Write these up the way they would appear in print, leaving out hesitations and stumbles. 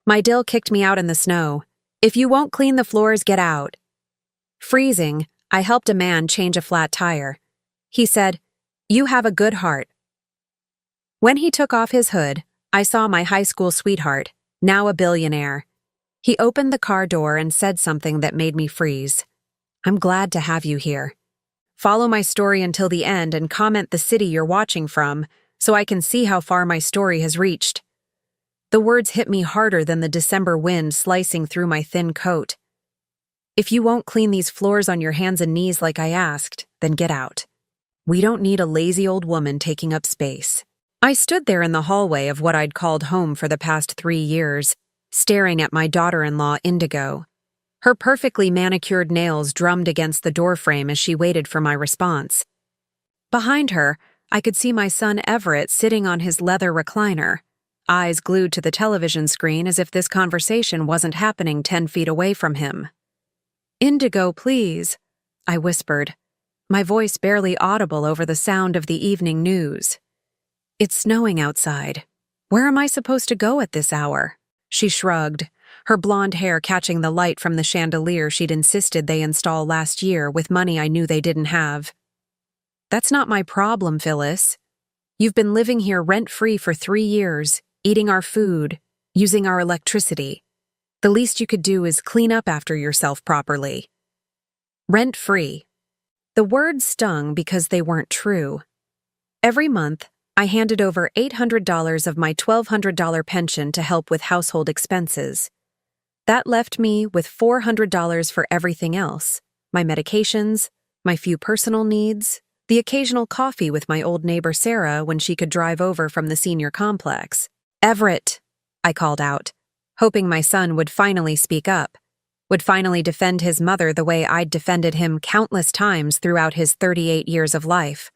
My DIL kicked me out in the snow. If you won't clean the floors, get out. Freezing, I helped a man change a flat tire. He said, "You have a good heart." When he took off his hood, I saw my high school sweetheart, now a billionaire. He opened the car door and said something that made me freeze. "I'm glad to have you here. Follow my story until the end and comment the city you're watching from so I can see how far my story has reached." The words hit me harder than the December wind slicing through my thin coat. If you won't clean these floors on your hands and knees like I asked, then get out. We don't need a lazy old woman taking up space. I stood there in the hallway of what I'd called home for the past 3 years, staring at my daughter-in-law, Indigo. Her perfectly manicured nails drummed against the doorframe as she waited for my response. Behind her, I could see my son Everett sitting on his leather recliner, eyes glued to the television screen as if this conversation wasn't happening 10 feet away from him. "Indigo, please," I whispered, my voice barely audible over the sound of the evening news. "It's snowing outside. Where am I supposed to go at this hour?" She shrugged, her blonde hair catching the light from the chandelier she'd insisted they install last year with money I knew they didn't have. "That's not my problem, Phyllis. You've been living here rent-free for 3 years, eating our food, using our electricity. The least you could do is clean up after yourself properly." Rent-free. The words stung because they weren't true. Every month, I handed over $800 of my $1,200 pension to help with household expenses. That left me with $400 for everything else: my medications, my few personal needs, the occasional coffee with my old neighbor Sarah when she could drive over from the senior complex. "Everett," I called out, hoping my son would finally speak up, would finally defend his mother the way I'd defended him countless times throughout his 38 years of life.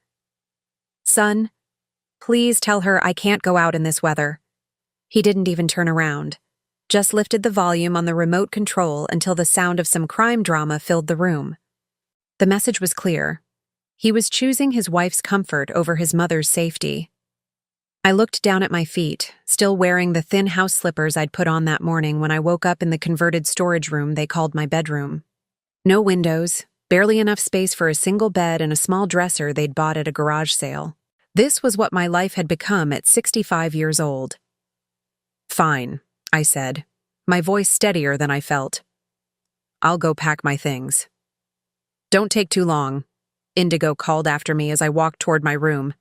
"Son, please tell her I can't go out in this weather." He didn't even turn around, just lifted the volume on the remote control until the sound of some crime drama filled the room. The message was clear. He was choosing his wife's comfort over his mother's safety. I looked down at my feet, still wearing the thin house slippers I'd put on that morning when I woke up in the converted storage room they called my bedroom. No windows, barely enough space for a single bed and a small dresser they'd bought at a garage sale. This was what my life had become at 65 years old. "Fine," I said, my voice steadier than I felt. "I'll go pack my things." "Don't take too long," Indigo called after me as I walked toward my room.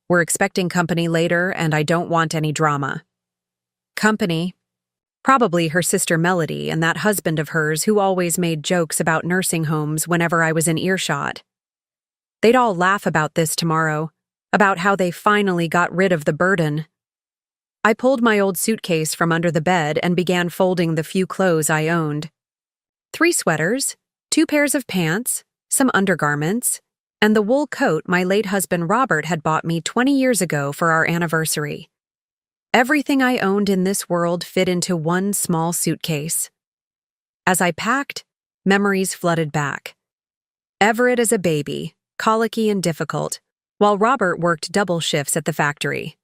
"We're expecting company later, and I don't want any drama." Company? Probably her sister Melody and that husband of hers who always made jokes about nursing homes whenever I was in earshot. They'd all laugh about this tomorrow, about how they finally got rid of the burden. I pulled my old suitcase from under the bed and began folding the few clothes I owned. 3 sweaters, 2 pairs of pants, some undergarments, and the wool coat my late husband Robert had bought me 20 years ago for our anniversary. Everything I owned in this world fit into one small suitcase. As I packed, memories flooded back. Everett as a baby, colicky and difficult, while Robert worked double shifts at the factory.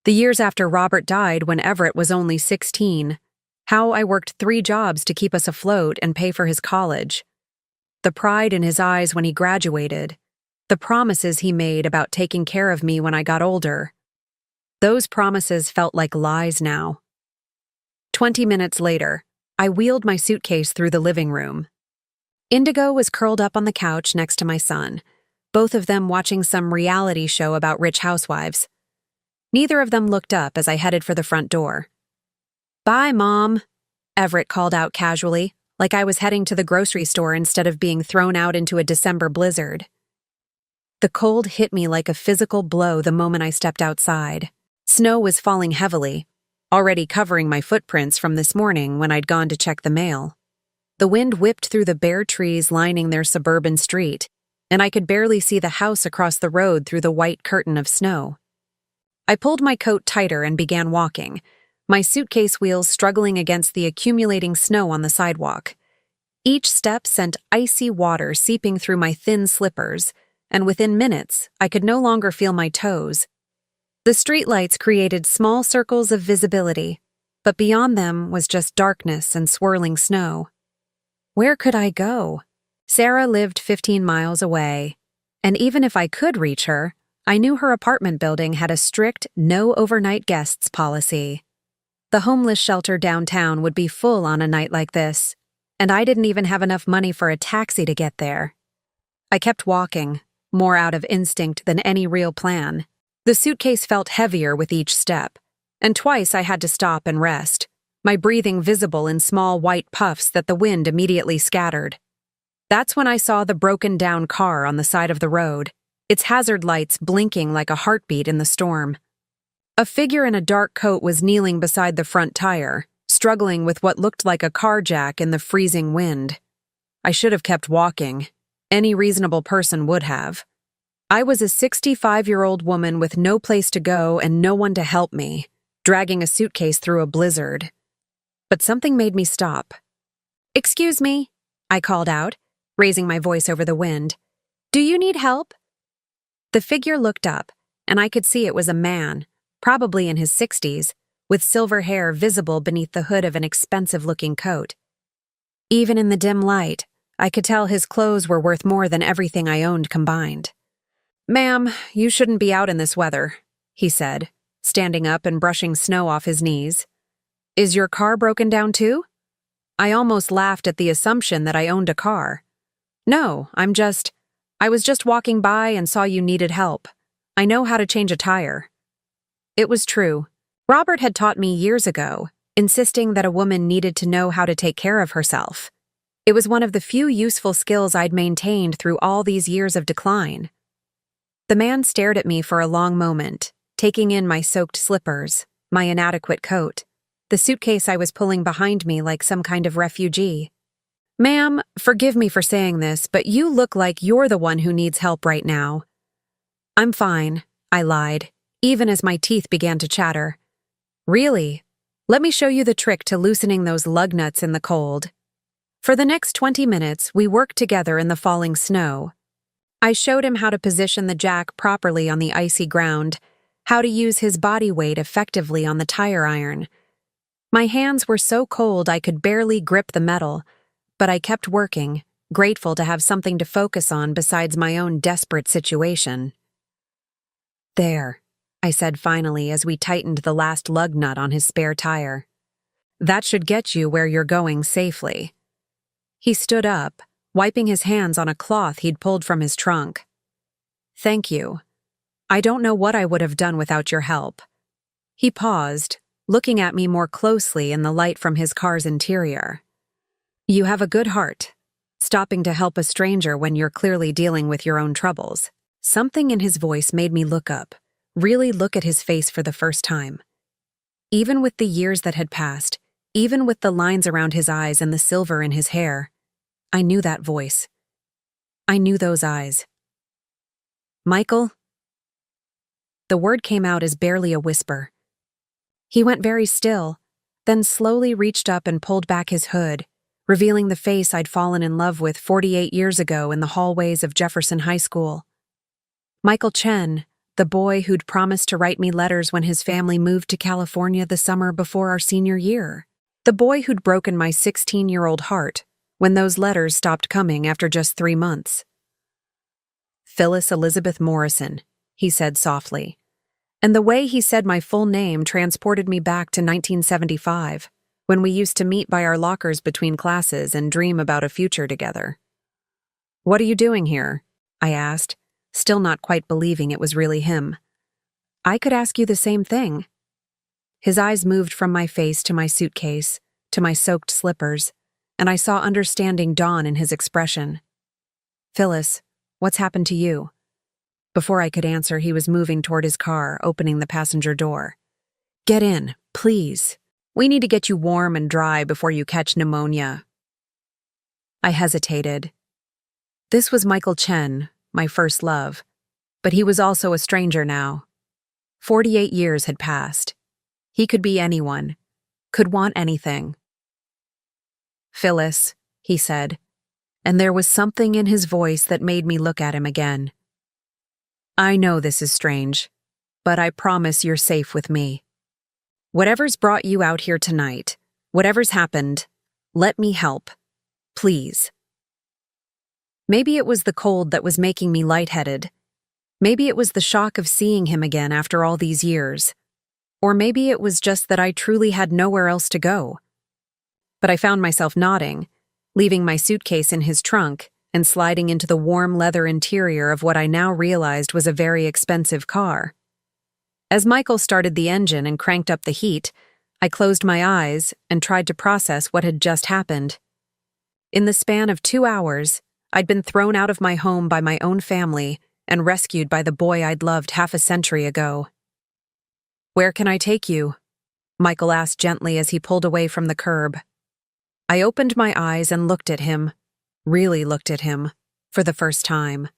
The years after Robert died when Everett was only 16, how I worked 3 jobs to keep us afloat and pay for his college. The pride in his eyes when he graduated, the promises he made about taking care of me when I got older. Those promises felt like lies now. 20 minutes later, I wheeled my suitcase through the living room. Indigo was curled up on the couch next to my son, both of them watching some reality show about rich housewives. Neither of them looked up as I headed for the front door. "Bye, Mom," Everett called out casually, like I was heading to the grocery store instead of being thrown out into a December blizzard. The cold hit me like a physical blow the moment I stepped outside. Snow was falling heavily, already covering my footprints from this morning when I'd gone to check the mail. The wind whipped through the bare trees lining their suburban street, and I could barely see the house across the road through the white curtain of snow. I pulled my coat tighter and began walking, my suitcase wheels struggling against the accumulating snow on the sidewalk. Each step sent icy water seeping through my thin slippers, and within minutes, I could no longer feel my toes. The streetlights created small circles of visibility, but beyond them was just darkness and swirling snow. Where could I go? Sarah lived 15 miles away, and even if I could reach her, I knew her apartment building had a strict no overnight guests policy. The homeless shelter downtown would be full on a night like this, and I didn't even have enough money for a taxi to get there. I kept walking, more out of instinct than any real plan. The suitcase felt heavier with each step, and twice I had to stop and rest, my breathing visible in small white puffs that the wind immediately scattered. That's when I saw the broken-down car on the side of the road, its hazard lights blinking like a heartbeat in the storm. A figure in a dark coat was kneeling beside the front tire, struggling with what looked like a car jack in the freezing wind. I should have kept walking. Any reasonable person would have. I was a 65-year-old woman with no place to go and no one to help me, dragging a suitcase through a blizzard. But something made me stop. "Excuse me," I called out, raising my voice over the wind. "Do you need help?" The figure looked up, and I could see it was a man, probably in his 60s, with silver hair visible beneath the hood of an expensive-looking coat. Even in the dim light, I could tell his clothes were worth more than everything I owned combined. "Ma'am, you shouldn't be out in this weather," he said, standing up and brushing snow off his knees. "Is your car broken down too?" I almost laughed at the assumption that I owned a car. "No, I was just walking by and saw you needed help. I know how to change a tire." It was true. Robert had taught me years ago, insisting that a woman needed to know how to take care of herself. It was one of the few useful skills I'd maintained through all these years of decline. The man stared at me for a long moment, taking in my soaked slippers, my inadequate coat, the suitcase I was pulling behind me like some kind of refugee. "Ma'am, forgive me for saying this, but you look like you're the one who needs help right now." "I'm fine," I lied, even as my teeth began to chatter. "Really? Let me show you the trick to loosening those lug nuts in the cold." For the next 20 minutes, we worked together in the falling snow. I showed him how to position the jack properly on the icy ground, how to use his body weight effectively on the tire iron. My hands were so cold I could barely grip the metal, but I kept working, grateful to have something to focus on besides my own desperate situation. "There," I said finally as we tightened the last lug nut on his spare tire. "That should get you where you're going safely." He stood up, wiping his hands on a cloth he'd pulled from his trunk. "Thank you. I don't know what I would have done without your help." He paused, looking at me more closely in the light from his car's interior. "You have a good heart, stopping to help a stranger when you're clearly dealing with your own troubles." Something in his voice made me look up, really look at his face for the first time. Even with the years that had passed, even with the lines around his eyes and the silver in his hair, I knew that voice. I knew those eyes. "Michael?" The word came out as barely a whisper. He went very still, then slowly reached up and pulled back his hood, revealing the face I'd fallen in love with 48 years ago in the hallways of Jefferson High School. Michael Chen, the boy who'd promised to write me letters when his family moved to California the summer before our senior year. The boy who'd broken my 16-year-old heart when those letters stopped coming after just 3 months. "Phyllis Elizabeth Morrison," he said softly, and the way he said my full name transported me back to 1975, when we used to meet by our lockers between classes and dream about a future together. "What are you doing here?" I asked, still not quite believing it was really him. "I could ask you the same thing." His eyes moved from my face to my suitcase, to my soaked slippers, and I saw understanding dawn in his expression. "Phyllis, what's happened to you?" Before I could answer, he was moving toward his car, opening the passenger door. "Get in, please. We need to get you warm and dry before you catch pneumonia." I hesitated. This was Michael Chen, my first love, but he was also a stranger now. 48 years had passed. He could be anyone, could want anything. "Phyllis," he said, and there was something in his voice that made me look at him again. "I know this is strange, but I promise you're safe with me." Whatever's brought you out here tonight, whatever's happened, let me help. Please. Maybe it was the cold that was making me lightheaded. Maybe it was the shock of seeing him again after all these years. Or maybe it was just that I truly had nowhere else to go. But I found myself nodding, leaving my suitcase in his trunk and sliding into the warm leather interior of what I now realized was a very expensive car. As Michael started the engine and cranked up the heat, I closed my eyes and tried to process what had just happened. In the span of 2 hours, I'd been thrown out of my home by my own family and rescued by the boy I'd loved half a century ago. "Where can I take you?" Michael asked gently as he pulled away from the curb. I opened my eyes and looked at him, really looked at him, for the first time.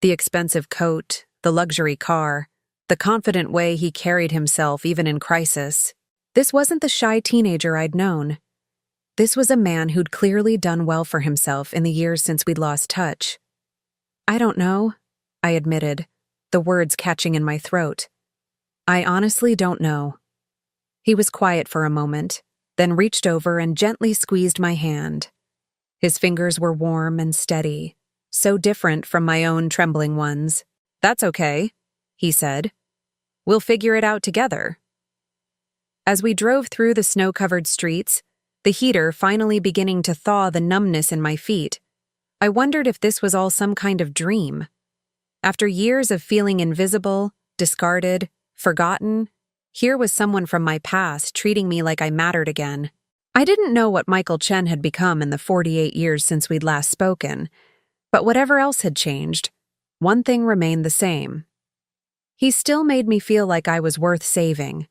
The expensive coat, the luxury car, the confident way he carried himself even in crisis. This wasn't the shy teenager I'd known. This was a man who'd clearly done well for himself in the years since we'd lost touch. "I don't know," I admitted, the words catching in my throat. "I honestly don't know." He was quiet for a moment, then reached over and gently squeezed my hand. His fingers were warm and steady, so different from my own trembling ones. "That's okay," he said. "We'll figure it out together." As we drove through the snow-covered streets, the heater finally beginning to thaw the numbness in my feet, I wondered if this was all some kind of dream. After years of feeling invisible, discarded, forgotten, here was someone from my past treating me like I mattered again. I didn't know what Michael Chen had become in the 48 years since we'd last spoken, but whatever else had changed, one thing remained the same. He still made me feel like I was worth saving.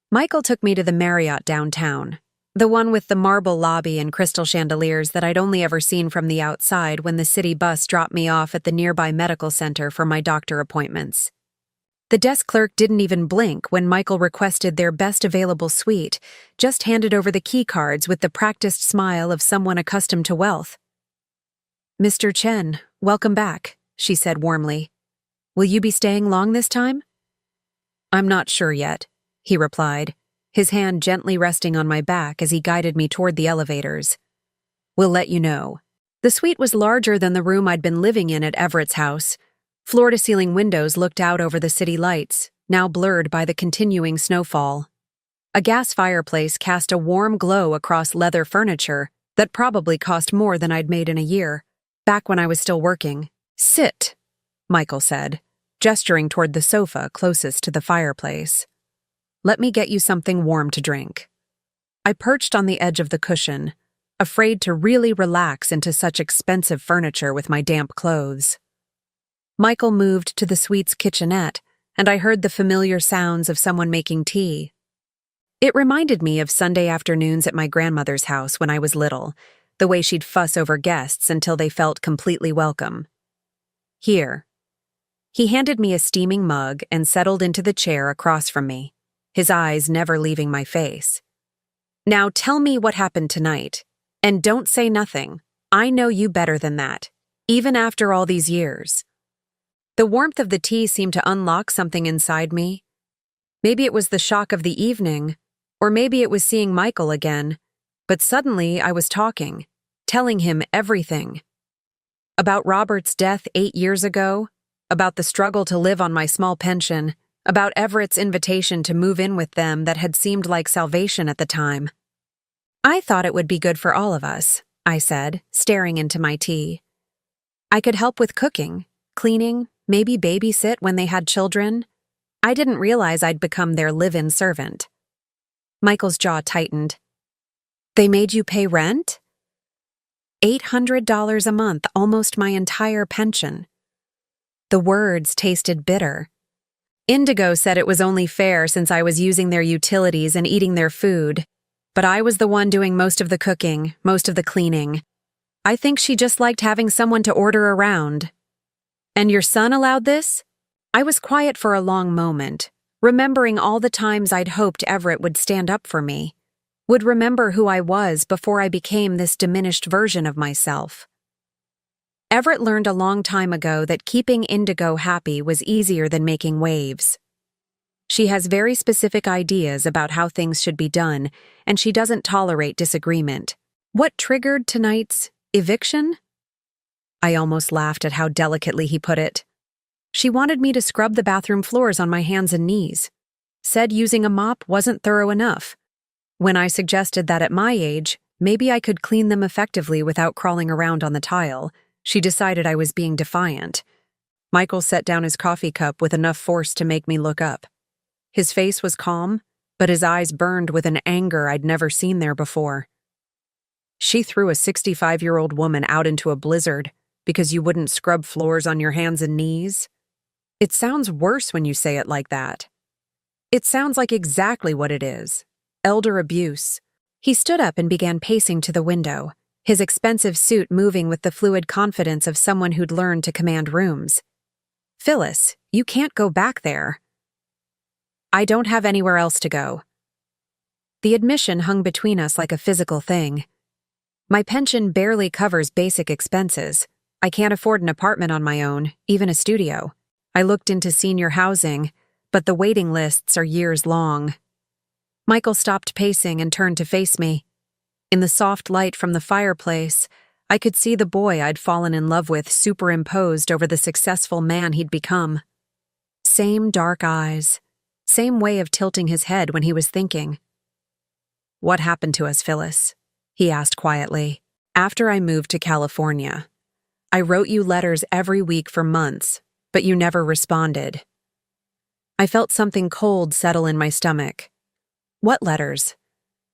Michael took me to the Marriott downtown, the one with the marble lobby and crystal chandeliers that I'd only ever seen from the outside when the city bus dropped me off at the nearby medical center for my doctor appointments. The desk clerk didn't even blink when Michael requested their best available suite, just handed over the key cards with the practiced smile of someone accustomed to wealth. "Mr. Chen, welcome back," she said warmly. "Will you be staying long this time?" "I'm not sure yet," he replied, his hand gently resting on my back as he guided me toward the elevators. "We'll let you know." The suite was larger than the room I'd been living in at Everett's house. Floor-to-ceiling windows looked out over the city lights, now blurred by the continuing snowfall. A gas fireplace cast a warm glow across leather furniture that probably cost more than I'd made in a year, back when I was still working. "Sit," Michael said, gesturing toward the sofa closest to the fireplace. "Let me get you something warm to drink." I perched on the edge of the cushion, afraid to really relax into such expensive furniture with my damp clothes. Michael moved to the suite's kitchenette, and I heard the familiar sounds of someone making tea. It reminded me of Sunday afternoons at my grandmother's house when I was little, the way she'd fuss over guests until they felt completely welcome. "Here." He handed me a steaming mug and settled into the chair across from me, his eyes never leaving my face. "Now tell me what happened tonight. And don't say nothing. I know you better than that, even after all these years." The warmth of the tea seemed to unlock something inside me. Maybe it was the shock of the evening, or maybe it was seeing Michael again, but suddenly I was talking, telling him everything. About Robert's death 8 years ago, about the struggle to live on my small pension, about Everett's invitation to move in with them that had seemed like salvation at the time. "I thought it would be good for all of us," I said, staring into my tea. "I could help with cooking, cleaning, maybe babysit when they had children. I didn't realize I'd become their live-in servant." Michael's jaw tightened. "They made you pay rent?" $800 a month, almost my entire pension. The words tasted bitter. Indigo said it was only fair since I was using their utilities and eating their food, but I was the one doing most of the cooking, most of the cleaning. I think she just liked having someone to order around. "And your son allowed this?" I was quiet for a long moment, remembering all the times I'd hoped Everett would stand up for me, would remember who I was before I became this diminished version of myself. Everett learned a long time ago that keeping Indigo happy was easier than making waves. She has very specific ideas about how things should be done, and she doesn't tolerate disagreement. What triggered tonight's eviction? I almost laughed at how delicately he put it. She wanted me to scrub the bathroom floors on my hands and knees. Said using a mop wasn't thorough enough. When I suggested that at my age, maybe I could clean them effectively without crawling around on the tile, she decided I was being defiant. Michael set down his coffee cup with enough force to make me look up. His face was calm, but his eyes burned with an anger I'd never seen there before. She threw a 65-year-old woman out into a blizzard because you wouldn't scrub floors on your hands and knees? It sounds worse when you say it like that. It sounds like exactly what it is. Elder abuse. He stood up and began pacing to the window, his expensive suit moving with the fluid confidence of someone who'd learned to command rooms. Phyllis, you can't go back there. I don't have anywhere else to go. The admission hung between us like a physical thing. My pension barely covers basic expenses. I can't afford an apartment on my own, even a studio. I looked into senior housing, but the waiting lists are years long. Michael stopped pacing and turned to face me. In the soft light from the fireplace, I could see the boy I'd fallen in love with superimposed over the successful man he'd become. Same dark eyes, same way of tilting his head when he was thinking. What happened to us, Phyllis? He asked quietly. After I moved to California, I wrote you letters every week for months, but you never responded. I felt something cold settle in my stomach. What letters?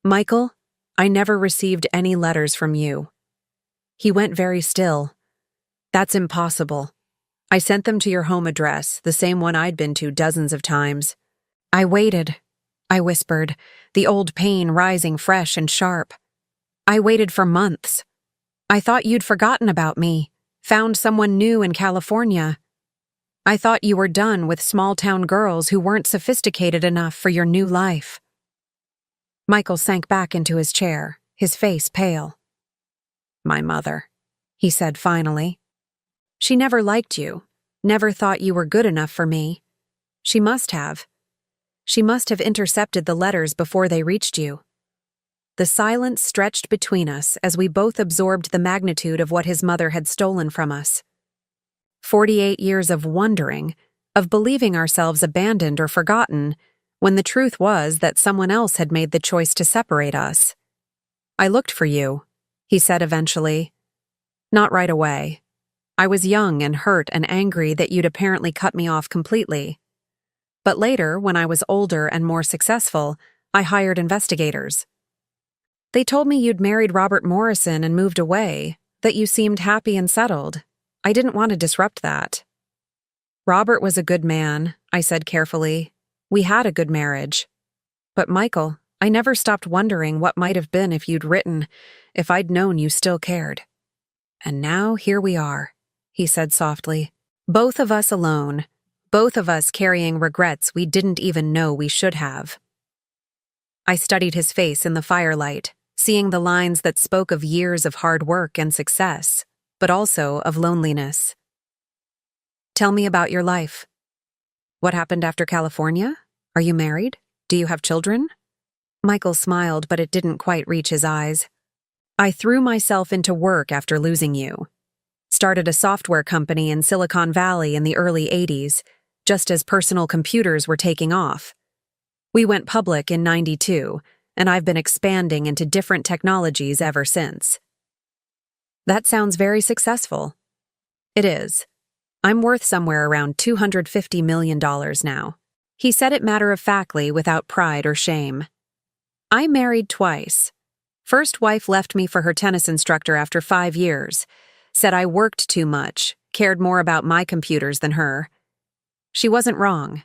Michael, I never received any letters from you. He went very still. That's impossible. I sent them to your home address, the same one I'd been to dozens of times. I waited, I whispered, the old pain rising fresh and sharp. I waited for months. I thought you'd forgotten about me, found someone new in California. I thought you were done with small-town girls who weren't sophisticated enough for your new life. Michael sank back into his chair, his face pale. My mother, he said finally. She never liked you, never thought you were good enough for me. She must have. She must have intercepted the letters before they reached you. The silence stretched between us as we both absorbed the magnitude of what his mother had stolen from us. 48 years of wondering, of believing ourselves abandoned or forgotten, when the truth was that someone else had made the choice to separate us. I looked for you, he said eventually. Not right away. I was young and hurt and angry that you'd apparently cut me off completely. But later, when I was older and more successful, I hired investigators. They told me you'd married Robert Morrison and moved away, that you seemed happy and settled. I didn't want to disrupt that. Robert was a good man, I said carefully. We had a good marriage. But Michael, I never stopped wondering what might have been if you'd written, if I'd known you still cared. And now here we are, he said softly. Both of us alone, both of us carrying regrets we didn't even know we should have. I studied his face in the firelight, seeing the lines that spoke of years of hard work and success, but also of loneliness. Tell me about your life. What happened after California? Are you married? Do you have children? Michael smiled, but it didn't quite reach his eyes. I threw myself into work after losing you. Started a software company in Silicon Valley in the early 80s, just as personal computers were taking off. We went public in '92, and I've been expanding into different technologies ever since. That sounds very successful. It is. I'm worth somewhere around $250 million now. He said it matter-of-factly without pride or shame. I married twice. First wife left me for her tennis instructor after 5 years. Said I worked too much, cared more about my computers than her. She wasn't wrong.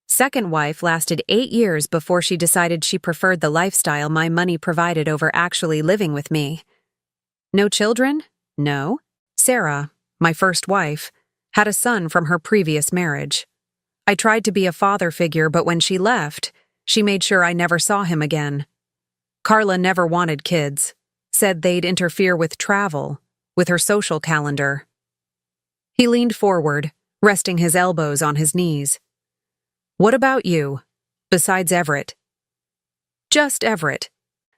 Second wife lasted 8 years before she decided she preferred the lifestyle my money provided over actually living with me. No children? No. Sarah, my first wife, had a son from her previous marriage. I tried to be a father figure, but when she left, she made sure I never saw him again. Carla never wanted kids, said they'd interfere with travel, with her social calendar. He leaned forward, resting his elbows on his knees. What about you? Besides Everett? Just Everett.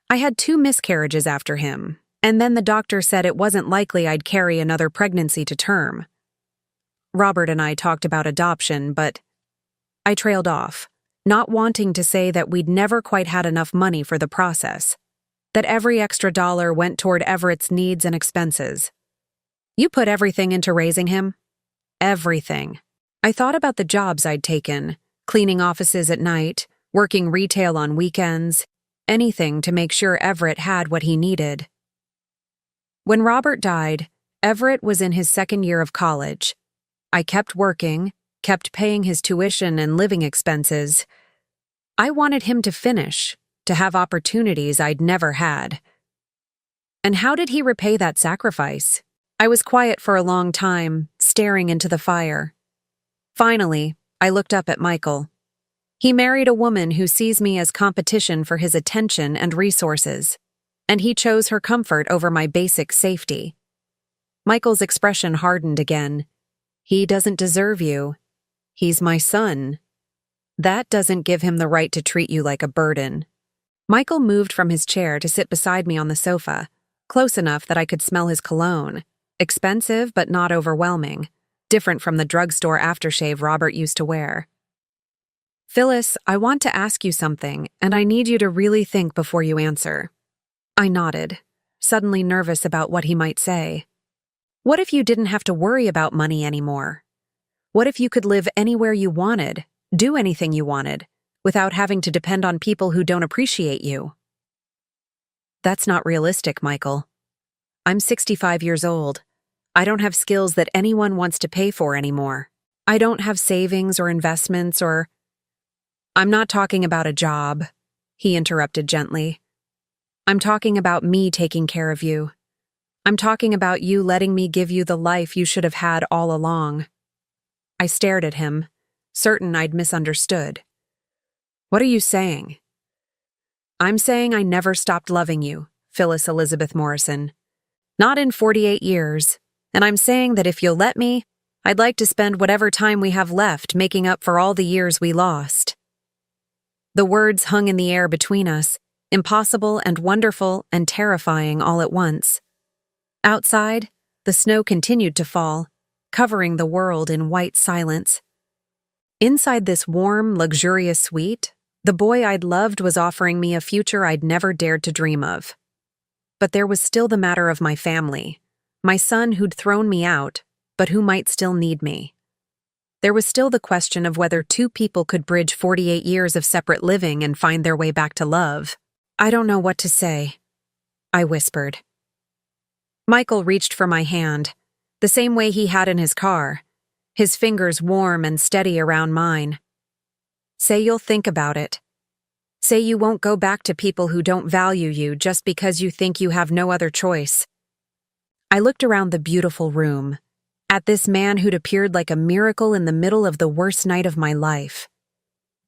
I had 2 miscarriages after him, and then the doctor said it wasn't likely I'd carry another pregnancy to term. Robert and I talked about adoption, but I trailed off, not wanting to say that we'd never quite had enough money for the process, that every extra dollar went toward Everett's needs and expenses. You put everything into raising him? Everything. I thought about the jobs I'd taken, cleaning offices at night, working retail on weekends, anything to make sure Everett had what he needed. When Robert died, Everett was in his 2nd year of college. I kept working, kept paying his tuition and living expenses. I wanted him to finish, to have opportunities I'd never had. And how did he repay that sacrifice? I was quiet for a long time, staring into the fire. Finally, I looked up at Michael. He married a woman who sees me as competition for his attention and resources, and he chose her comfort over my basic safety. Michael's expression hardened again. He doesn't deserve you. He's my son. That doesn't give him the right to treat you like a burden. Michael moved from his chair to sit beside me on the sofa, close enough that I could smell his cologne. Expensive but not overwhelming, different from the drugstore aftershave Robert used to wear. Phyllis, I want to ask you something, and I need you to really think before you answer. I nodded, suddenly nervous about what he might say. What if you didn't have to worry about money anymore? What if you could live anywhere you wanted, do anything you wanted, without having to depend on people who don't appreciate you? That's not realistic, Michael. I'm 65 years old. I don't have skills that anyone wants to pay for anymore. I don't have savings or investments or... I'm not talking about a job, he interrupted gently. I'm talking about me taking care of you. I'm talking about you letting me give you the life you should have had all along. I stared at him, certain I'd misunderstood. What are you saying? I'm saying I never stopped loving you, Phyllis Elizabeth Morrison. Not in 48 years, and I'm saying that if you'll let me, I'd like to spend whatever time we have left making up for all the years we lost. The words hung in the air between us, impossible and wonderful and terrifying all at once. Outside, the snow continued to fall, covering the world in white silence. Inside this warm, luxurious suite, the boy I'd loved was offering me a future I'd never dared to dream of. But there was still the matter of my family, my son who'd thrown me out, but who might still need me. There was still the question of whether 2 people could bridge 48 years of separate living and find their way back to love. I don't know what to say, I whispered. Michael reached for my hand, the same way he had in his car, his fingers warm and steady around mine. Say you'll think about it. Say you won't go back to people who don't value you just because you think you have no other choice. I looked around the beautiful room, at this man who'd appeared like a miracle in the middle of the worst night of my life.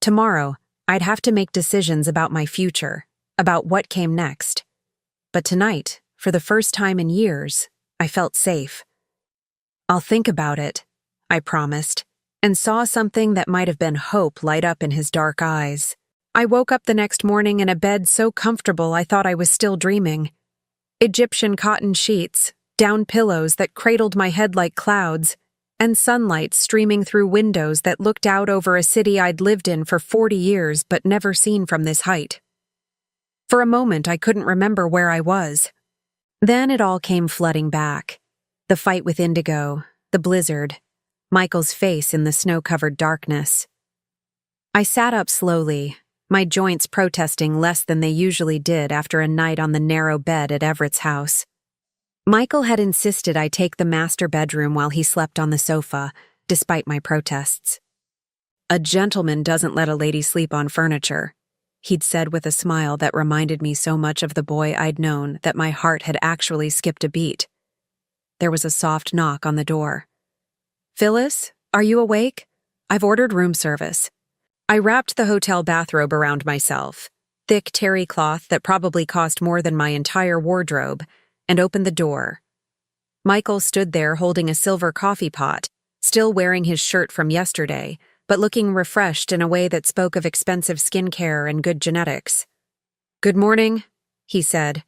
Tomorrow, I'd have to make decisions about my future, about what came next. But tonight, for the first time in years, I felt safe. I'll think about it, I promised, and saw something that might have been hope light up in his dark eyes. I woke up the next morning in a bed so comfortable I thought I was still dreaming. Egyptian cotton sheets, down pillows that cradled my head like clouds, and sunlight streaming through windows that looked out over a city I'd lived in for 40 years but never seen from this height. For a moment I couldn't remember where I was. Then it all came flooding back. The fight with Indigo, the blizzard, Michael's face in the snow-covered darkness. I sat up slowly, my joints protesting less than they usually did after a night on the narrow bed at Everett's house. Michael had insisted I take the master bedroom while he slept on the sofa, despite my protests. "A gentleman doesn't let a lady sleep on furniture," he'd said with a smile that reminded me so much of the boy I'd known that my heart had actually skipped a beat. There was a soft knock on the door. "Phyllis, are you awake? I've ordered room service." I wrapped the hotel bathrobe around myself, thick terry cloth that probably cost more than my entire wardrobe, and opened the door. Michael stood there holding a silver coffee pot, still wearing his shirt from yesterday, but looking refreshed in a way that spoke of expensive skincare and good genetics. "Good morning," he said,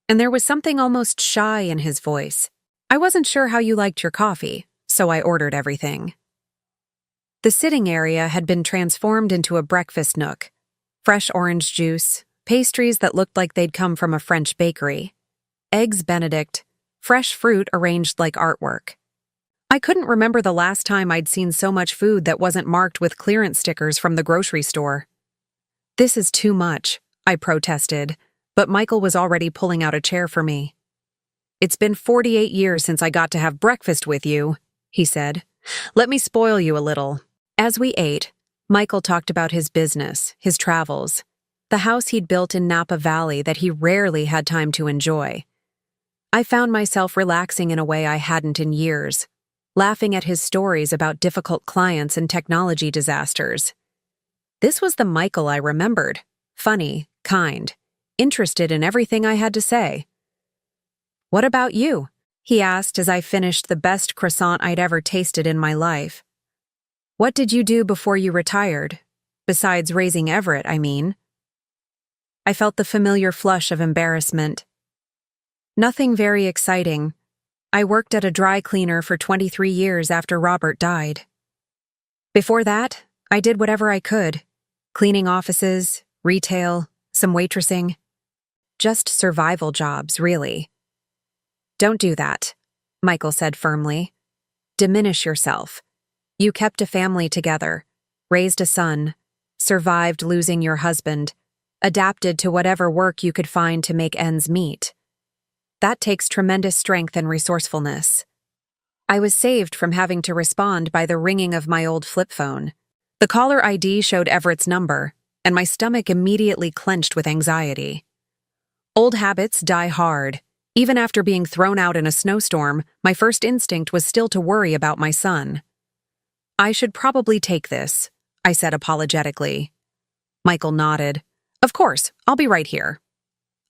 and there was something almost shy in his voice. "I wasn't sure how you liked your coffee, so I ordered everything." The sitting area had been transformed into a breakfast nook. Fresh orange juice, pastries that looked like they'd come from a French bakery, eggs Benedict, fresh fruit arranged like artwork. I couldn't remember the last time I'd seen so much food that wasn't marked with clearance stickers from the grocery store. "This is too much," I protested, but Michael was already pulling out a chair for me. "It's been 48 years since I got to have breakfast with you," he said. "Let me spoil you a little." As we ate, Michael talked about his business, his travels, the house he'd built in Napa Valley that he rarely had time to enjoy. I found myself relaxing in a way I hadn't in years, laughing at his stories about difficult clients and technology disasters. This was the Michael I remembered, funny, kind, interested in everything I had to say. "What about you?" he asked as I finished the best croissant I'd ever tasted in my life. "What did you do before you retired? Besides raising Everett, I mean." I felt the familiar flush of embarrassment. "Nothing very exciting. I worked at a dry cleaner for 23 years after Robert died. Before that, I did whatever I could. Cleaning offices, retail, some waitressing. Just survival jobs, really." "Don't do that," Michael said firmly. "Diminish yourself. You kept a family together, raised a son, survived losing your husband, adapted to whatever work you could find to make ends meet. That takes tremendous strength and resourcefulness." I was saved from having to respond by the ringing of my old flip phone. The caller ID showed Everett's number, and my stomach immediately clenched with anxiety. Old habits die hard. Even after being thrown out in a snowstorm, my first instinct was still to worry about my son. "I should probably take this," I said apologetically. Michael nodded. "Of course, I'll be right here."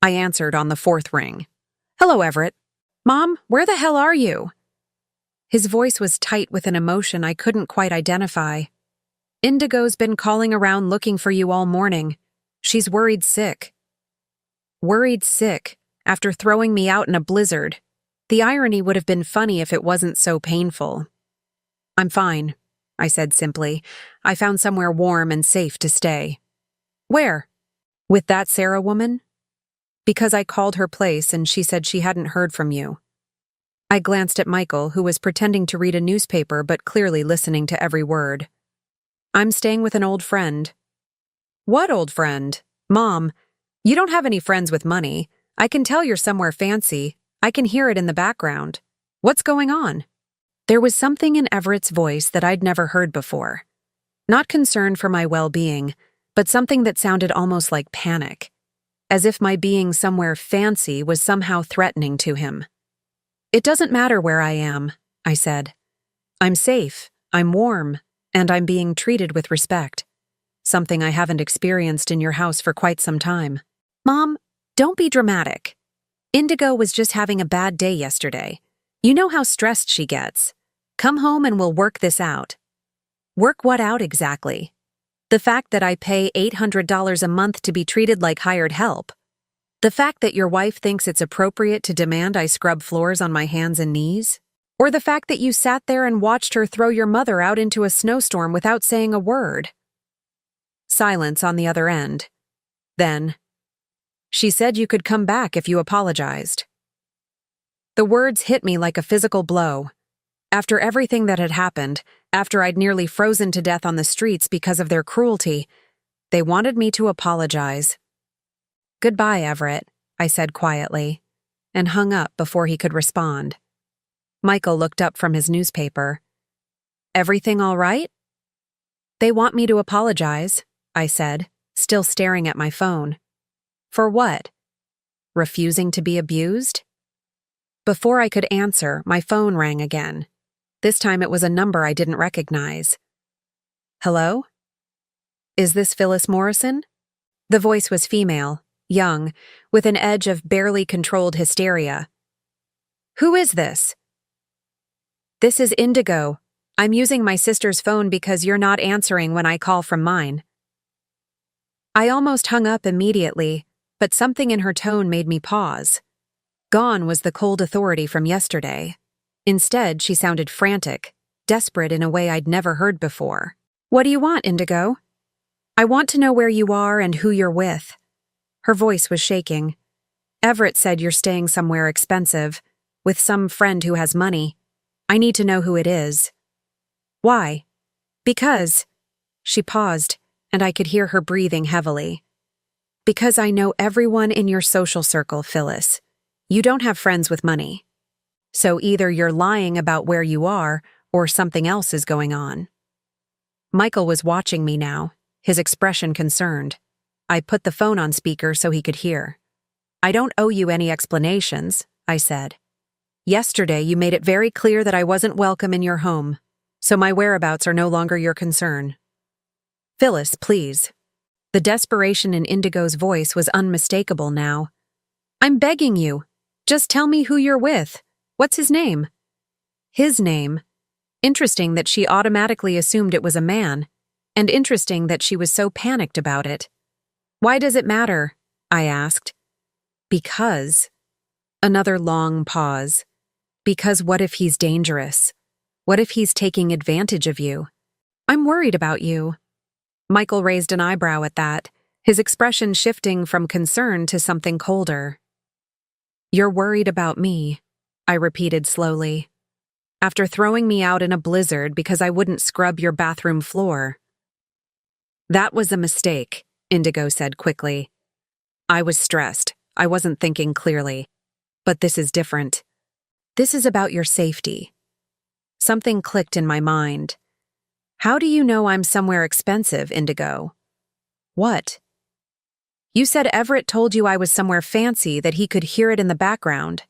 I answered on the fourth ring. "Hello, Everett." "Mom, where the hell are you?" His voice was tight with an emotion I couldn't quite identify. "Indigo's been calling around looking for you all morning. She's worried sick." Worried sick, after throwing me out in a blizzard. The irony would have been funny if it wasn't so painful. "I'm fine," I said simply. "I found somewhere warm and safe to stay." "Where?" "With that Sarah woman?" "Because I called her place and she said she hadn't heard from you." I glanced at Michael, who was pretending to read a newspaper but clearly listening to every word. "I'm staying with an old friend." "What old friend?" "Mom, you don't have any friends with money. I can tell you're somewhere fancy. I can hear it in the background. What's going on?" There was something in Everett's voice that I'd never heard before. Not concern for my well-being, but something that sounded almost like panic, as if my being somewhere fancy was somehow threatening to him. "It doesn't matter where I am," I said. "I'm safe, I'm warm, and I'm being treated with respect. Something I haven't experienced in your house for quite some time." "Mom, don't be dramatic. Indigo was just having a bad day yesterday. You know how stressed she gets. Come home and we'll work this out." "Work what out exactly?" "The fact that I pay $800 a month to be treated like hired help. The fact that your wife thinks it's appropriate to demand I scrub floors on my hands and knees? Or the fact that you sat there and watched her throw your mother out into a snowstorm without saying a word?" Silence on the other end. Then, "She said you could come back if you apologized." The words hit me like a physical blow. After everything that had happened, after I'd nearly frozen to death on the streets because of their cruelty, they wanted me to apologize. "Goodbye, Everett," I said quietly, and hung up before he could respond. Michael looked up from his newspaper. "Everything all right?" "They want me to apologize," I said, still staring at my phone. "For what? Refusing to be abused?" Before I could answer, my phone rang again. This time it was a number I didn't recognize. "Hello? Is this Phyllis Morrison?" The voice was female, young, with an edge of barely controlled hysteria. "Who is this?" "This is Indigo. I'm using my sister's phone because you're not answering when I call from mine. I almost hung up immediately, but something in her tone made me pause. Gone was the cold authority from yesterday. Instead, she sounded frantic, desperate in a way I'd never heard before. What do you want, Indigo? I want to know where you are and who you're with. Her voice was shaking. Everett said you're staying somewhere expensive, with some friend who has money. I need to know who it is. Why? Because. She paused, and I could hear her breathing heavily. Because I know everyone in your social circle, Phyllis. You don't have friends with money. So either you're lying about where you are, or something else is going on. Michael was watching me now, his expression concerned. I put the phone on speaker so he could hear. I don't owe you any explanations, I said. Yesterday you made it very clear that I wasn't welcome in your home, so my whereabouts are no longer your concern. Phyllis, please. The desperation in Indigo's voice was unmistakable now. I'm begging you. Just tell me who you're with. What's his name? His name. Interesting that she automatically assumed it was a man, and interesting that she was so panicked about it. Why does it matter? I asked. Because. Another long pause. Because what if he's dangerous? What if he's taking advantage of you? I'm worried about you. Michael raised an eyebrow at that, his expression shifting from concern to something colder. You're worried about me, I repeated slowly. After throwing me out in a blizzard because I wouldn't scrub your bathroom floor. That was a mistake, Indigo said quickly. I was stressed. I wasn't thinking clearly. But this is different. This is about your safety. Something clicked in my mind. How do you know I'm somewhere expensive, Indigo? What? You said Everett told you I was somewhere fancy, that he could hear it in the background.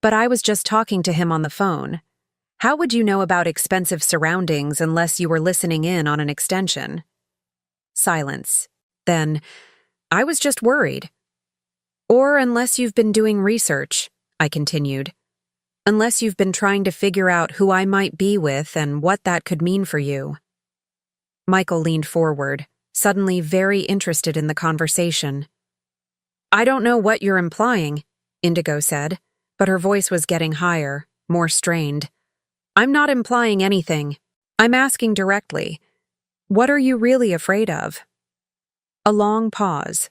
But I was just talking to him on the phone. How would you know about expensive surroundings unless you were listening in on an extension? Silence. Then, I was just worried. Or unless you've been doing research, I continued. Unless you've been trying to figure out who I might be with and what that could mean for you. Michael leaned forward, suddenly very interested in the conversation. I don't know what you're implying, Indigo said, but her voice was getting higher, more strained. I'm not implying anything. I'm asking directly. What are you really afraid of? A long pause.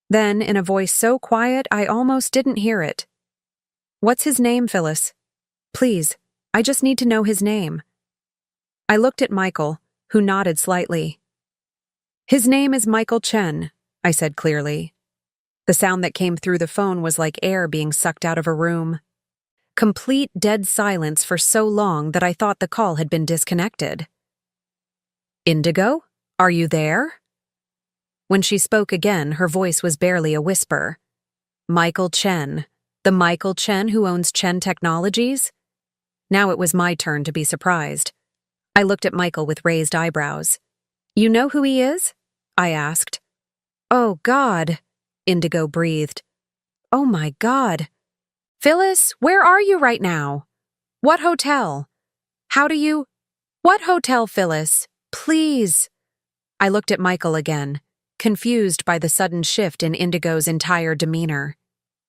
Then, in a voice so quiet I almost didn't hear it. What's his name, Phyllis? Please, I just need to know his name. I looked at Michael, who nodded slightly. His name is Michael Chen, I said clearly. The sound that came through the phone was like air being sucked out of a room. Complete dead silence for so long that I thought the call had been disconnected. Indigo, are you there? When she spoke again, her voice was barely a whisper. Michael Chen. The Michael Chen who owns Chen Technologies? Now it was my turn to be surprised. I looked at Michael with raised eyebrows. You know who he is? I asked. Oh, God, Indigo breathed. Oh, my God. Phyllis, where are you right now? What hotel? What hotel, Phyllis? Please. I looked at Michael again, confused by the sudden shift in Indigo's entire demeanor.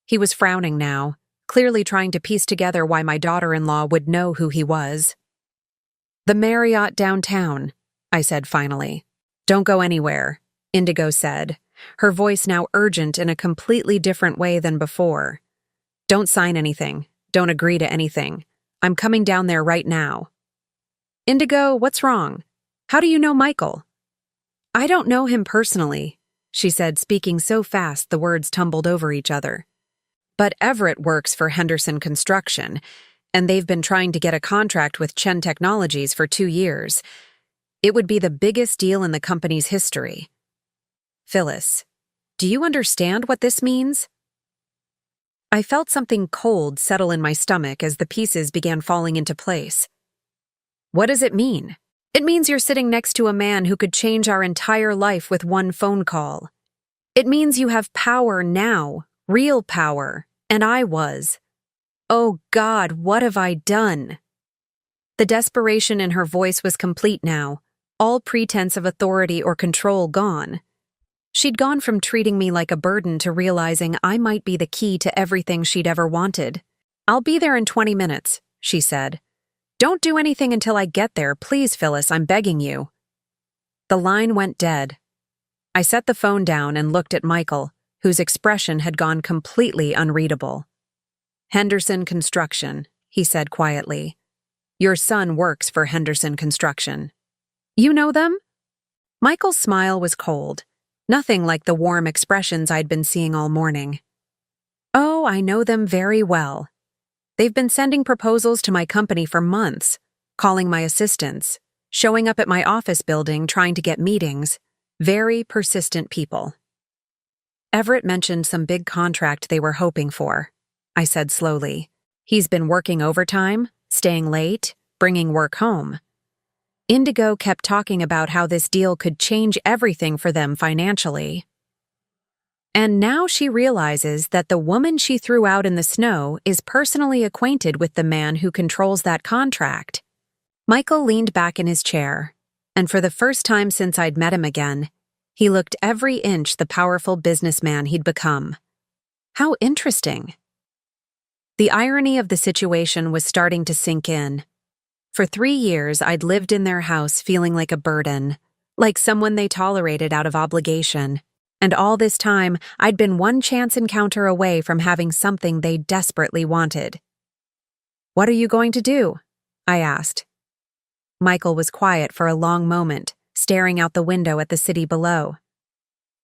He was frowning now, clearly trying to piece together why my daughter-in-law would know who he was. The Marriott downtown, I said finally. Don't go anywhere, Indigo said, her voice now urgent in a completely different way than before. Don't sign anything. Don't agree to anything. I'm coming down there right now. Indigo, what's wrong? How do you know Michael? I don't know him personally, she said, speaking so fast the words tumbled over each other. But Everett works for Henderson Construction, and they've been trying to get a contract with Chen Technologies for 2 years. It would be the biggest deal in the company's history. Phyllis, do you understand what this means? I felt something cold settle in my stomach as the pieces began falling into place. What does it mean? It means you're sitting next to a man who could change our entire life with one phone call. It means you have power now, real power, and I was. Oh God, what have I done? The desperation in her voice was complete now, all pretense of authority or control gone. She'd gone from treating me like a burden to realizing I might be the key to everything she'd ever wanted. "I'll be there in 20 minutes, she said. "Don't do anything until I get there, please, Phyllis, I'm begging you." The line went dead. I set the phone down and looked at Michael, whose expression had gone completely unreadable. "Henderson Construction," he said quietly. "Your son works for Henderson Construction." "You know them?" Michael's smile was cold, nothing like the warm expressions I'd been seeing all morning. "Oh, I know them very well. They've been sending proposals to my company for months, calling my assistants, showing up at my office building trying to get meetings. Very persistent people." "Everett mentioned some big contract they were hoping for," I said slowly. "He's been working overtime, staying late, bringing work home." Indigo kept talking about how this deal could change everything for them financially. And now she realizes that the woman she threw out in the snow is personally acquainted with the man who controls that contract. Michael leaned back in his chair, and for the first time since I'd met him again, he looked every inch the powerful businessman he'd become. How interesting. The irony of the situation was starting to sink in. For 3 years, I'd lived in their house feeling like a burden, like someone they tolerated out of obligation. And all this time, I'd been one chance encounter away from having something they desperately wanted. "What are you going to do?" I asked. Michael was quiet for a long moment, staring out the window at the city below.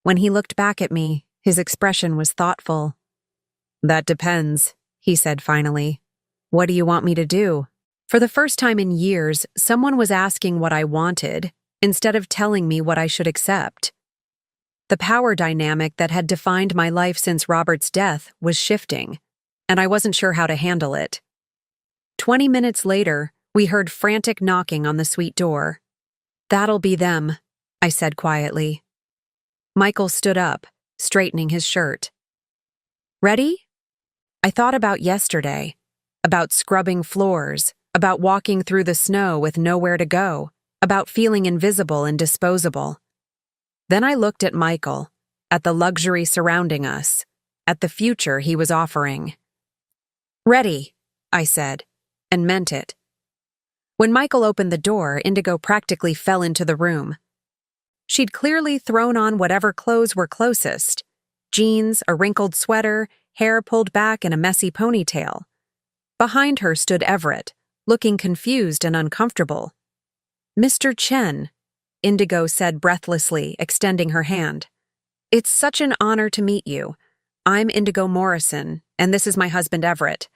When he looked back at me, his expression was thoughtful. "That depends," he said finally. "What do you want me to do?" For the first time in years, someone was asking what I wanted, instead of telling me what I should accept. The power dynamic that had defined my life since Robert's death was shifting, and I wasn't sure how to handle it. 20 minutes later, we heard frantic knocking on the suite door. "That'll be them," I said quietly. Michael stood up, straightening his shirt. "Ready?" I thought about yesterday, about scrubbing floors, about walking through the snow with nowhere to go, about feeling invisible and disposable. Then I looked at Michael, at the luxury surrounding us, at the future he was offering. "Ready," I said, and meant it. When Michael opened the door, Indigo practically fell into the room. She'd clearly thrown on whatever clothes were closest: jeans, a wrinkled sweater, hair pulled back in a messy ponytail. Behind her stood Everett, looking confused and uncomfortable. "Mr. Chen," Indigo said breathlessly, extending her hand. "It's such an honor to meet you. I'm Indigo Morrison, and this is my husband Everett.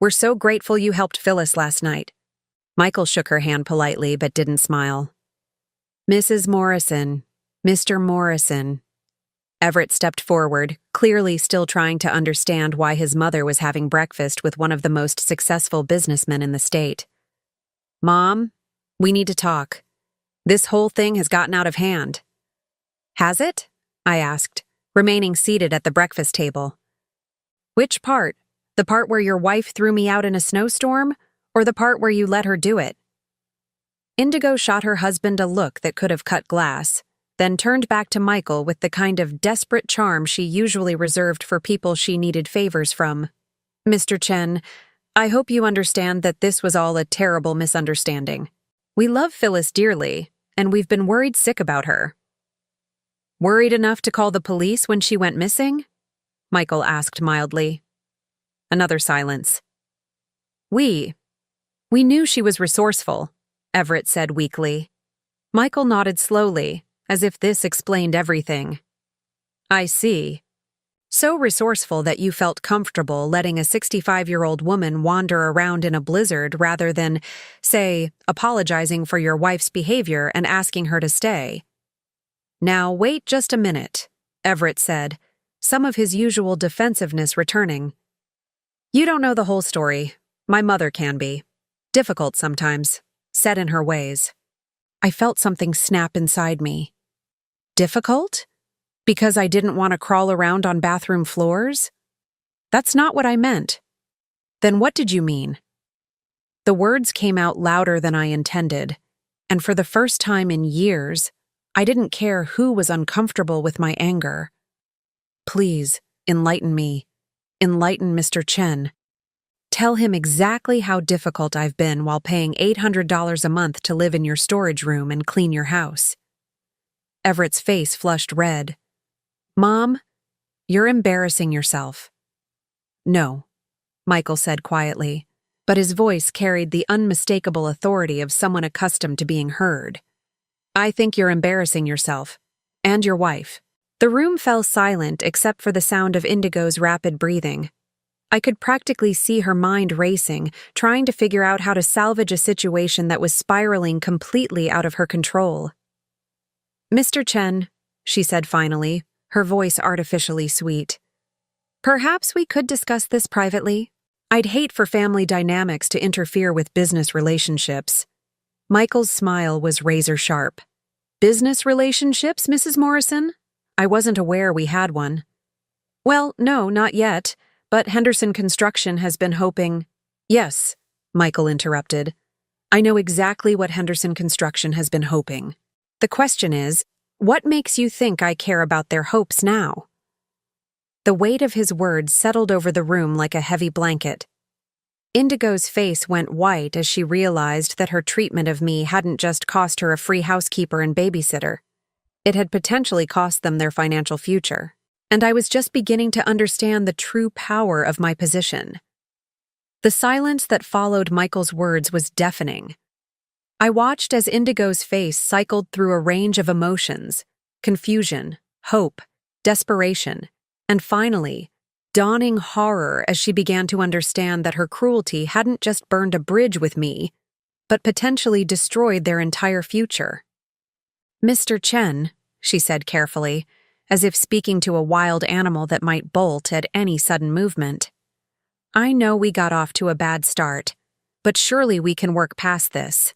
We're so grateful you helped Phyllis last night." Michael shook her hand politely but didn't smile. "Mrs. Morrison, Mr. Morrison." Everett stepped forward, clearly still trying to understand why his mother was having breakfast with one of the most successful businessmen in the state. "Mom, we need to talk. This whole thing has gotten out of hand." "Has it?" I asked, remaining seated at the breakfast table. "Which part? The part where your wife threw me out in a snowstorm, or the part where you let her do it?" Indigo shot her husband a look that could have cut glass, then turned back to Michael with the kind of desperate charm she usually reserved for people she needed favors from. "Mr. Chen, I hope you understand that this was all a terrible misunderstanding. We love Phyllis dearly, and we've been worried sick about her." "Worried enough to call the police when she went missing?" Michael asked mildly. Another silence. We knew she was resourceful," Everett said weakly. Michael nodded slowly, as if this explained everything. "I see. So resourceful that you felt comfortable letting a 65-year-old woman wander around in a blizzard rather than, say, apologizing for your wife's behavior and asking her to stay." "Now wait just a minute," Everett said, some of his usual defensiveness returning. "You don't know the whole story. My mother can be. Difficult sometimes, set in her ways." I felt something snap inside me. Difficult? Because I didn't want to crawl around on bathroom floors? That's not what I meant. Then what did you mean? The words came out louder than I intended, and for the first time in years, I didn't care who was uncomfortable with my anger. Please, enlighten me. Enlighten Mr. Chen. Tell him exactly how difficult I've been while paying $800 a month to live in your storage room and clean your house. Everett's face flushed red. Mom, you're embarrassing yourself. No, Michael said quietly, but his voice carried the unmistakable authority of someone accustomed to being heard. I think you're embarrassing yourself. And your wife. The room fell silent except for the sound of Indigo's rapid breathing. I could practically see her mind racing, trying to figure out how to salvage a situation that was spiraling completely out of her control. Mr. Chen, she said finally, her voice artificially sweet. Perhaps we could discuss this privately. I'd hate for family dynamics to interfere with business relationships. Michael's smile was razor-sharp. Business relationships, Mrs. Morrison? I wasn't aware we had one. Well, no, not yet, but Henderson Construction has been hoping— Yes, Michael interrupted. I know exactly what Henderson Construction has been hoping. The question is, what makes you think I care about their hopes now? The weight of his words settled over the room like a heavy blanket. Indigo's face went white as she realized that her treatment of me hadn't just cost her a free housekeeper and babysitter. It had potentially cost them their financial future, and I was just beginning to understand the true power of my position. The silence that followed Michael's words was deafening. I watched as Indigo's face cycled through a range of emotions: confusion, hope, desperation, and finally, dawning horror as she began to understand that her cruelty hadn't just burned a bridge with me, but potentially destroyed their entire future. Mr. Chen, she said carefully, as if speaking to a wild animal that might bolt at any sudden movement. I know we got off to a bad start, but surely we can work past this.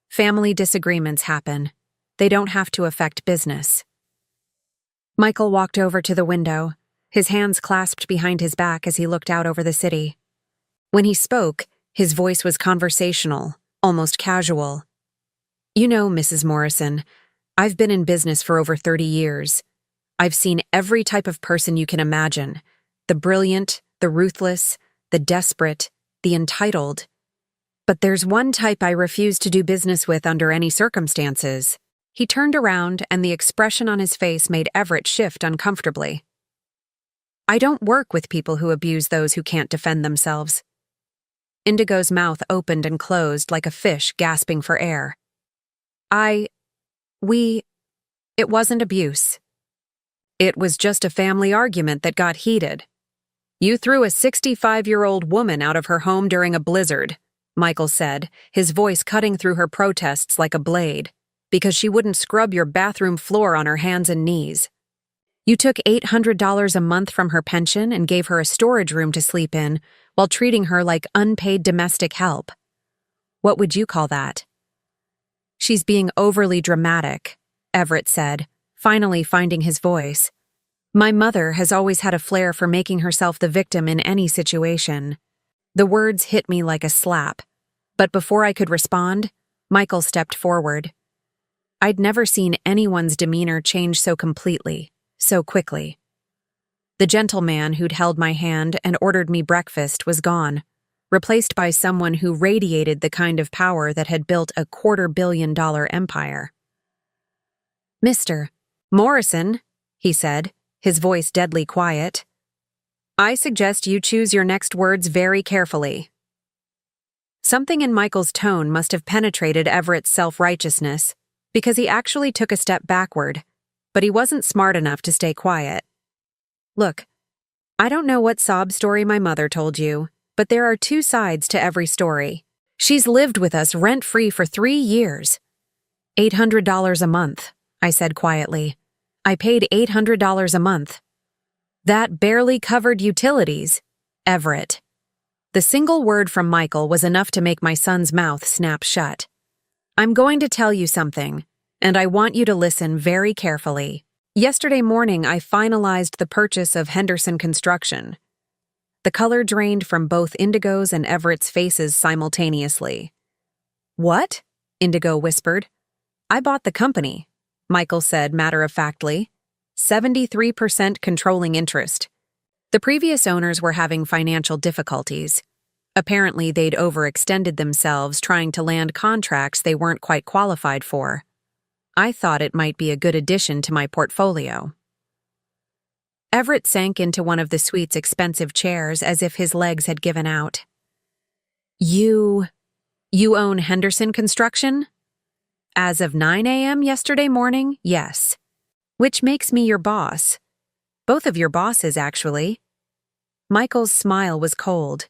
Family disagreements happen. They don't have to affect business. Michael walked over to the window, his hands clasped behind his back as he looked out over the city. When he spoke, his voice was conversational, almost casual. You know, Mrs. Morrison, I've been in business for over 30 years. I've seen every type of person you can imagine: the brilliant, the ruthless, the desperate, the entitled. But there's one type I refuse to do business with under any circumstances. He turned around, and the expression on his face made Everett shift uncomfortably. I don't work with people who abuse those who can't defend themselves. Indigo's mouth opened and closed like a fish gasping for air. It wasn't abuse. It was just a family argument that got heated. You threw a 65-year-old woman out of her home during a blizzard, Michael said, his voice cutting through her protests like a blade, because she wouldn't scrub your bathroom floor on her hands and knees. You took $800 a month from her pension and gave her a storage room to sleep in while treating her like unpaid domestic help. What would you call that? She's being overly dramatic, Everett said, finally finding his voice. My mother has always had a flair for making herself the victim in any situation. The words hit me like a slap, but before I could respond, Michael stepped forward. I'd never seen anyone's demeanor change so completely, so quickly. The gentleman who'd held my hand and ordered me breakfast was gone, replaced by someone who radiated the kind of power that had built a $250 million empire. Mr. Morrison, he said, his voice deadly quiet. I suggest you choose your next words very carefully. Something in Michael's tone must have penetrated Everett's self-righteousness, because he actually took a step backward, but he wasn't smart enough to stay quiet. Look, I don't know what sob story my mother told you, but there are two sides to every story. She's lived with us rent-free for 3 years. $800 a month, I said quietly. I paid $800 a month. That barely covered utilities, Everett. The single word from Michael was enough to make my son's mouth snap shut. I'm going to tell you something, and I want you to listen very carefully. Yesterday morning, I finalized the purchase of Henderson Construction. The color drained from both Indigo's and Everett's faces simultaneously. "What?" Indigo whispered. "I bought the company," Michael said matter-of-factly. 73% controlling interest. The previous owners were having financial difficulties. Apparently, they'd overextended themselves trying to land contracts they weren't quite qualified for. I thought it might be a good addition to my portfolio. Everett sank into one of the suite's expensive chairs as if his legs had given out. You own Henderson Construction?" "As of 9 a.m. yesterday morning, yes. Which makes me your boss. Both of your bosses, actually." Michael's smile was cold.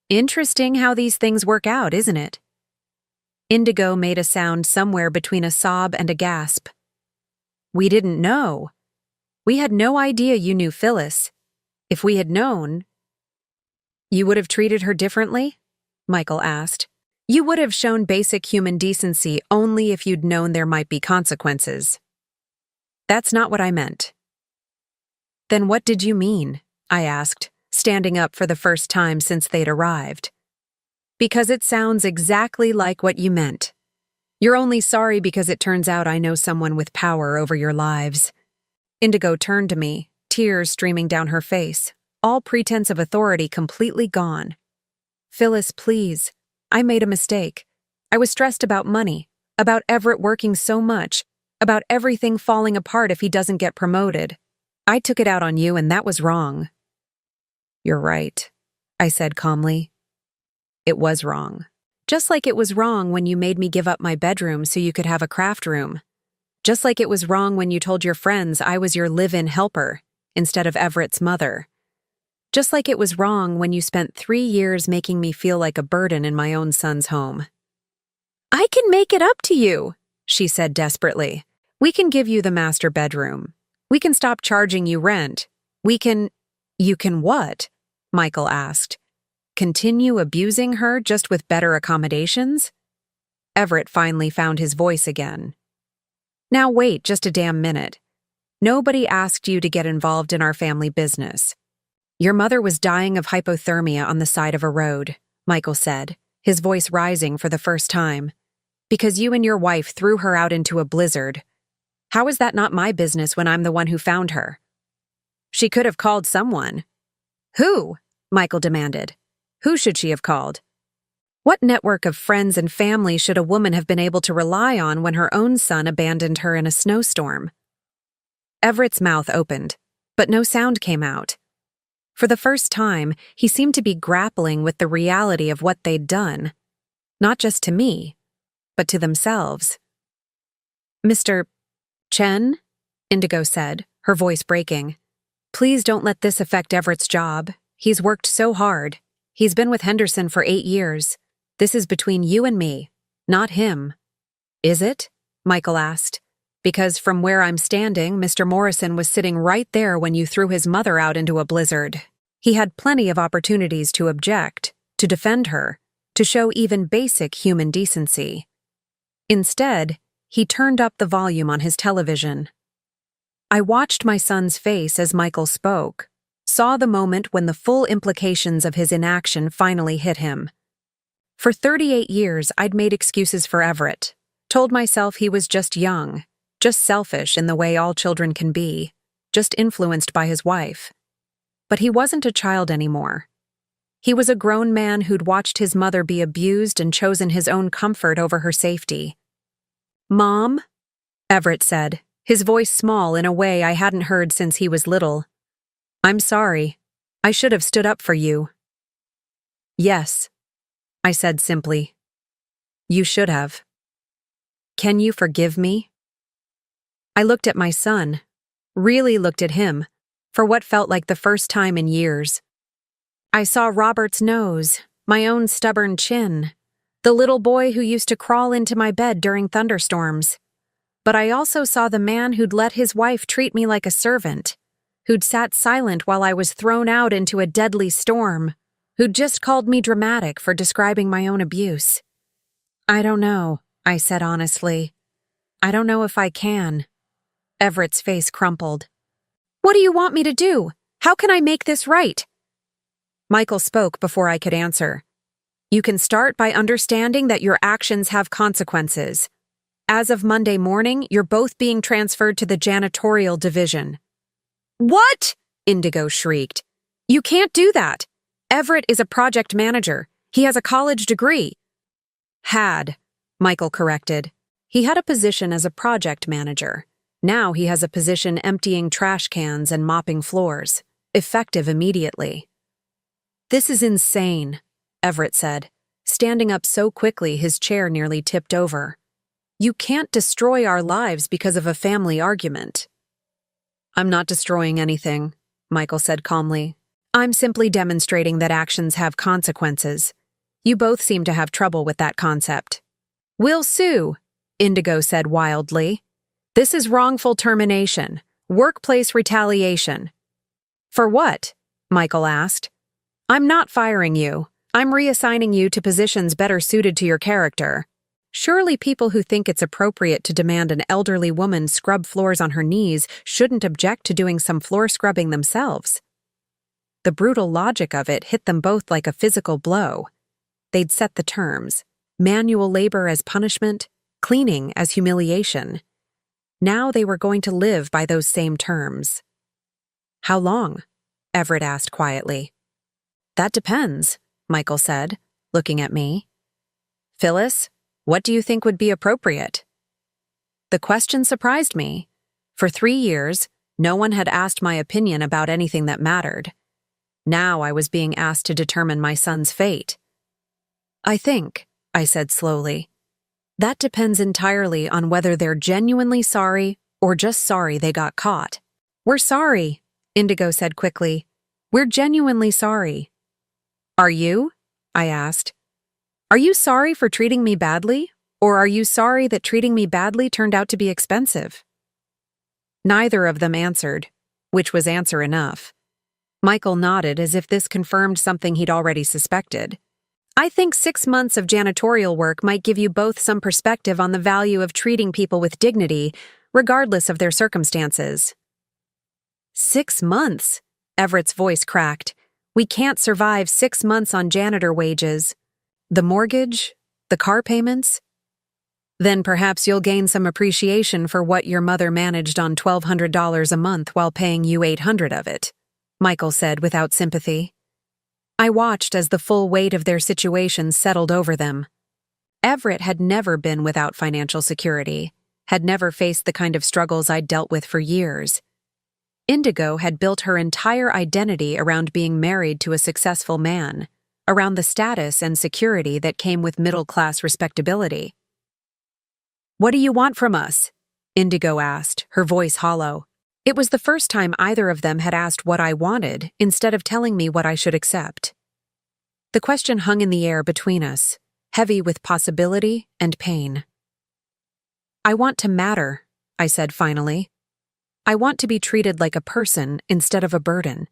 "Interesting how these things work out, isn't it?" Indigo made a sound somewhere between a sob and a gasp. "We didn't know. We had no idea you knew Phyllis. If we had known—" "You would have treated her differently?" Michael asked. "You would have shown basic human decency only if you'd known there might be consequences." "That's not what I meant." "Then what did you mean?" I asked, standing up for the first time since they'd arrived. "Because it sounds exactly like what you meant. You're only sorry because it turns out I know someone with power over your lives." Indigo turned to me, tears streaming down her face, all pretense of authority completely gone. "Phyllis, please. I made a mistake. I was stressed about money, about Everett working so much, about everything falling apart if he doesn't get promoted. I took it out on you and that was wrong." "You're right," I said calmly. "It was wrong. Just like it was wrong when you made me give up my bedroom so you could have a craft room. Just like it was wrong when you told your friends I was your live-in helper instead of Everett's mother. Just like it was wrong when you spent 3 years making me feel like a burden in my own son's home." "I can make it up to you," she said desperately. "We can give you the master bedroom. We can stop charging you rent. We can—" "You can what?" Michael asked. "Continue abusing her just with better accommodations?" Everett finally found his voice again. "Now wait just a damn minute. Nobody asked you to get involved in our family business. Your mother was dying of hypothermia on the side of a road," Michael said, his voice rising for the first time, "because you and your wife threw her out into a blizzard. How is that not my business when I'm the one who found her?" "She could have called someone." "Who?" Michael demanded. "Who should she have called? What network of friends and family should a woman have been able to rely on when her own son abandoned her in a snowstorm?" Everett's mouth opened, but no sound came out. For the first time, he seemed to be grappling with the reality of what they'd done, not just to me, but to themselves. "Mr. Chen?" Indigo said, her voice breaking. "Please don't let this affect Everett's job. He's worked so hard. He's been with Henderson for 8 years. This is between you and me, not him." "Is it?" Michael asked. "Because from where I'm standing, Mr. Morrison was sitting right there when you threw his mother out into a blizzard. He had plenty of opportunities to object, to defend her, to show even basic human decency. Instead, he turned up the volume on his television." I watched my son's face as Michael spoke, saw the moment when the full implications of his inaction finally hit him. For 38 years, I'd made excuses for Everett, told myself he was just young, just selfish in the way all children can be, just influenced by his wife. But he wasn't a child anymore. He was a grown man who'd watched his mother be abused and chosen his own comfort over her safety. "Mom?" Everett said, his voice small in a way I hadn't heard since he was little. "I'm sorry. I should have stood up for you." "Yes," I said simply. "You should have. Can you forgive me?" I looked at my son, really looked at him, for what felt like the first time in years. I saw Robert's nose, my own stubborn chin, the little boy who used to crawl into my bed during thunderstorms. But I also saw the man who'd let his wife treat me like a servant, who'd sat silent while I was thrown out into a deadly storm, who'd just called me dramatic for describing my own abuse. "I don't know," I said honestly. "I don't know if I can." Everett's face crumpled. "What do you want me to do? How can I make this right?" Michael spoke before I could answer. You can start by understanding that your actions have consequences. As of Monday morning, you're both being transferred to the janitorial division. What? Indigo shrieked. You can't do that. Everett is a project manager. He has a college degree. Had, Michael corrected. He had a position as a project manager. Now he has a position emptying trash cans and mopping floors, effective immediately. This is insane, Everett said, standing up so quickly his chair nearly tipped over. You can't destroy our lives because of a family argument. I'm not destroying anything, Michael said calmly. I'm simply demonstrating that actions have consequences. You both seem to have trouble with that concept. We'll sue, Indigo said wildly. This is wrongful termination, workplace retaliation. For what? Michael asked. I'm not firing you. I'm reassigning you to positions better suited to your character. Surely people who think it's appropriate to demand an elderly woman scrub floors on her knees shouldn't object to doing some floor scrubbing themselves. The brutal logic of it hit them both like a physical blow. They'd set the terms: manual labor as punishment, cleaning as humiliation. Now they were going to live by those same terms. How long? Everett asked quietly. That depends, Michael said, looking at me. Phyllis, what do you think would be appropriate? The question surprised me. For 3 years, no one had asked my opinion about anything that mattered. Now I was being asked to determine my son's fate. I think, I said slowly, that depends entirely on whether they're genuinely sorry or just sorry they got caught. We're sorry, Indigo said quickly. We're genuinely sorry. Are you? I asked. Are you sorry for treating me badly, or are you sorry that treating me badly turned out to be expensive? Neither of them answered, which was answer enough. Michael nodded as if this confirmed something he'd already suspected. I think 6 months of janitorial work might give you both some perspective on the value of treating people with dignity, regardless of their circumstances. 6 months? Everett's voice cracked. We can't survive 6 months on janitor wages. The mortgage? The car payments? Then perhaps you'll gain some appreciation for what your mother managed on $1,200 a month while paying you $800 of it, Michael said without sympathy. I watched as the full weight of their situation settled over them. Everett had never been without financial security, had never faced the kind of struggles I'd dealt with for years. Indigo had built her entire identity around being married to a successful man, around the status and security that came with middle-class respectability. What do you want from us? Indigo asked, her voice hollow. It was the first time either of them had asked what I wanted instead of telling me what I should accept. The question hung in the air between us, heavy with possibility and pain. I want to matter, I said finally. I want to be treated like a person instead of a burden.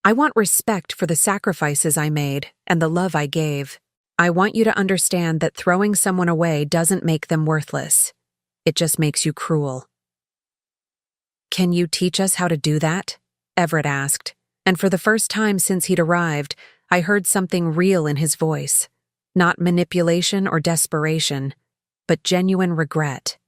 I want respect for the sacrifices I made and the love I gave. I want you to understand that throwing someone away doesn't make them worthless. It just makes you cruel. Can you teach us how to do that? Everett asked, and for the first time since he'd arrived, I heard something real in his voice. Not manipulation or desperation, but genuine regret.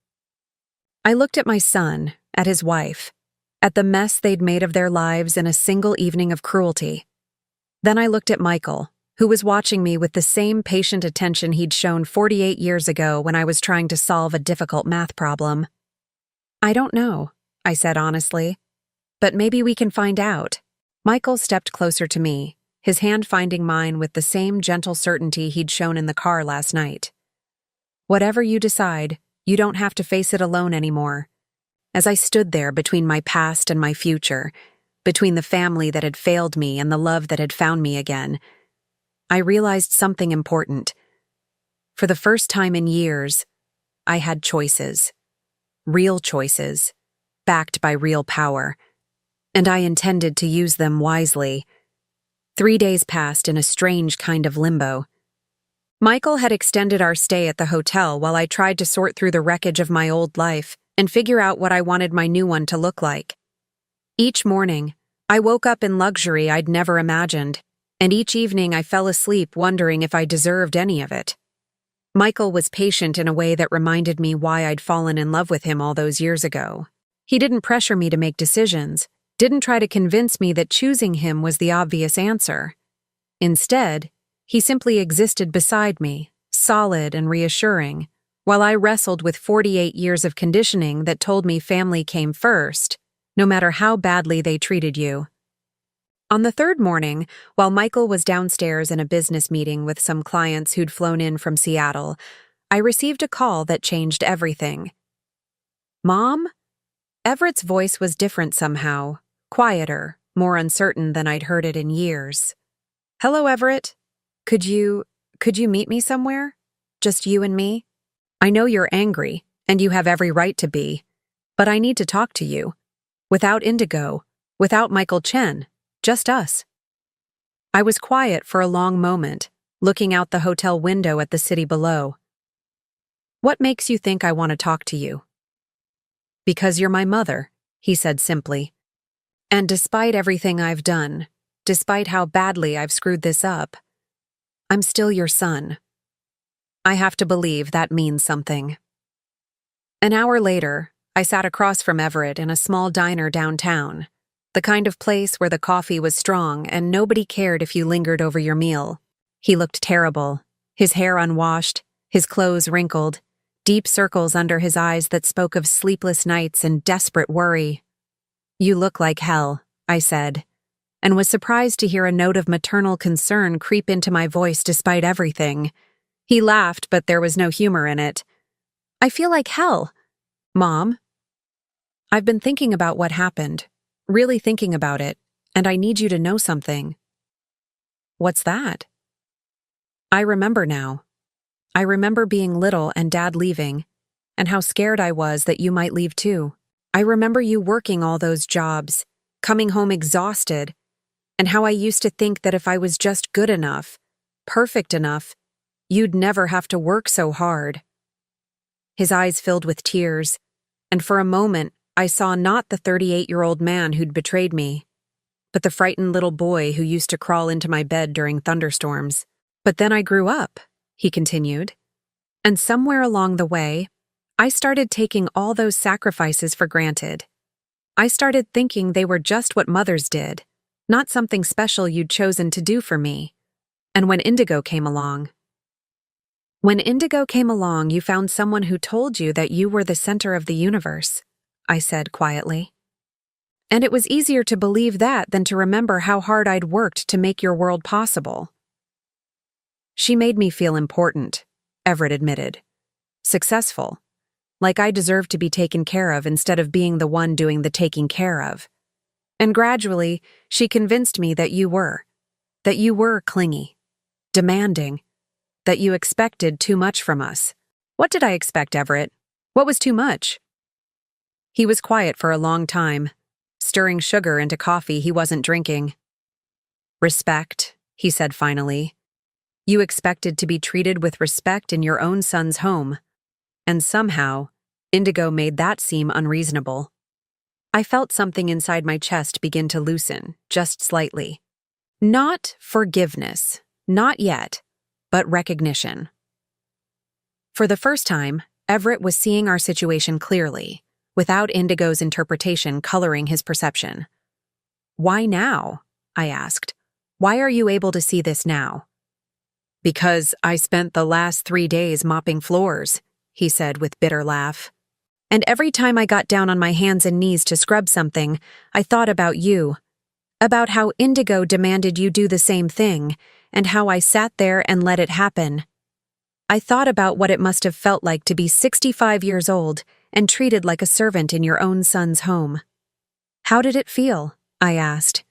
I looked at my son, at his wife, at the mess they'd made of their lives in a single evening of cruelty. Then I looked at Michael, who was watching me with the same patient attention he'd shown 48 years ago when I was trying to solve a difficult math problem. I don't know, I said honestly, but maybe we can find out. Michael stepped closer to me, his hand finding mine with the same gentle certainty he'd shown in the car last night. Whatever you decide, you don't have to face it alone anymore. As I stood there between my past and my future, between the family that had failed me and the love that had found me again, I realized something important. For the first time in years, I had choices. Real choices, backed by real power, and I intended to use them wisely. 3 days passed in a strange kind of limbo. Michael had extended our stay at the hotel while I tried to sort through the wreckage of my old life and figure out what I wanted my new one to look like. Each morning, I woke up in luxury I'd never imagined. And each evening I fell asleep wondering if I deserved any of it. Michael was patient in a way that reminded me why I'd fallen in love with him all those years ago. He didn't pressure me to make decisions, didn't try to convince me that choosing him was the obvious answer. Instead, he simply existed beside me, solid and reassuring, while I wrestled with 48 years of conditioning that told me family came first, no matter how badly they treated you. On the third morning, while Michael was downstairs in a business meeting with some clients who'd flown in from Seattle, I received a call that changed everything. "Mom?" Everett's voice was different somehow, quieter, more uncertain than I'd heard it in years. "Hello, Everett. Could you meet me somewhere? Just you and me? I know you're angry, and you have every right to be, but I need to talk to you. Without Indigo, without Michael Chen. Just us." I was quiet for a long moment, looking out the hotel window at the city below. "What makes you think I want to talk to you?" "Because you're my mother," he said simply. "And despite everything I've done, despite how badly I've screwed this up, I'm still your son. I have to believe that means something." An hour later, I sat across from Everett in a small diner downtown. The kind of place where the coffee was strong and nobody cared if you lingered over your meal. He looked terrible, his hair unwashed, his clothes wrinkled, deep circles under his eyes that spoke of sleepless nights and desperate worry. "You look like hell," I said, and was surprised to hear a note of maternal concern creep into my voice despite everything. He laughed, but there was no humor in it. "I feel like hell, Mom. I've been thinking about what happened. Really thinking about it, and I need you to know something." "What's that?" "I remember now. I remember being little and Dad leaving, and how scared I was that you might leave too. I remember you working all those jobs, coming home exhausted, and how I used to think that if I was just good enough, perfect enough, you'd never have to work so hard." His eyes filled with tears, and for a moment, I saw not the 38-year-old man who'd betrayed me, but the frightened little boy who used to crawl into my bed during thunderstorms. "But then I grew up," he continued, "and somewhere along the way, I started taking all those sacrifices for granted. I started thinking they were just what mothers did, not something special you'd chosen to do for me. And when Indigo came along, you found someone who told you that you were the center of the universe," I said quietly. "And it was easier to believe that than to remember how hard I'd worked to make your world possible." "She made me feel important," Everett admitted. "Successful. Like I deserved to be taken care of instead of being the one doing the taking care of. And gradually, she convinced me that you were clingy, demanding, that you expected too much from us." "What did I expect, Everett? What was too much?" He was quiet for a long time, stirring sugar into coffee he wasn't drinking. "Respect," he said finally. "You expected to be treated with respect in your own son's home, and somehow, Indigo made that seem unreasonable." I felt something inside my chest begin to loosen, just slightly. Not forgiveness, not yet, but recognition. For the first time, Everett was seeing our situation clearly, without Indigo's interpretation coloring his perception. "Why now?" I asked. "Why are you able to see this now?" "Because I spent the last 3 days mopping floors," he said with bitter laugh. "And every time I got down on my hands and knees to scrub something, I thought about you, about how Indigo demanded you do the same thing, and how I sat there and let it happen. I thought about what it must have felt like to be 65 years old and treated like a servant in your own son's home." "How did it feel?" I asked.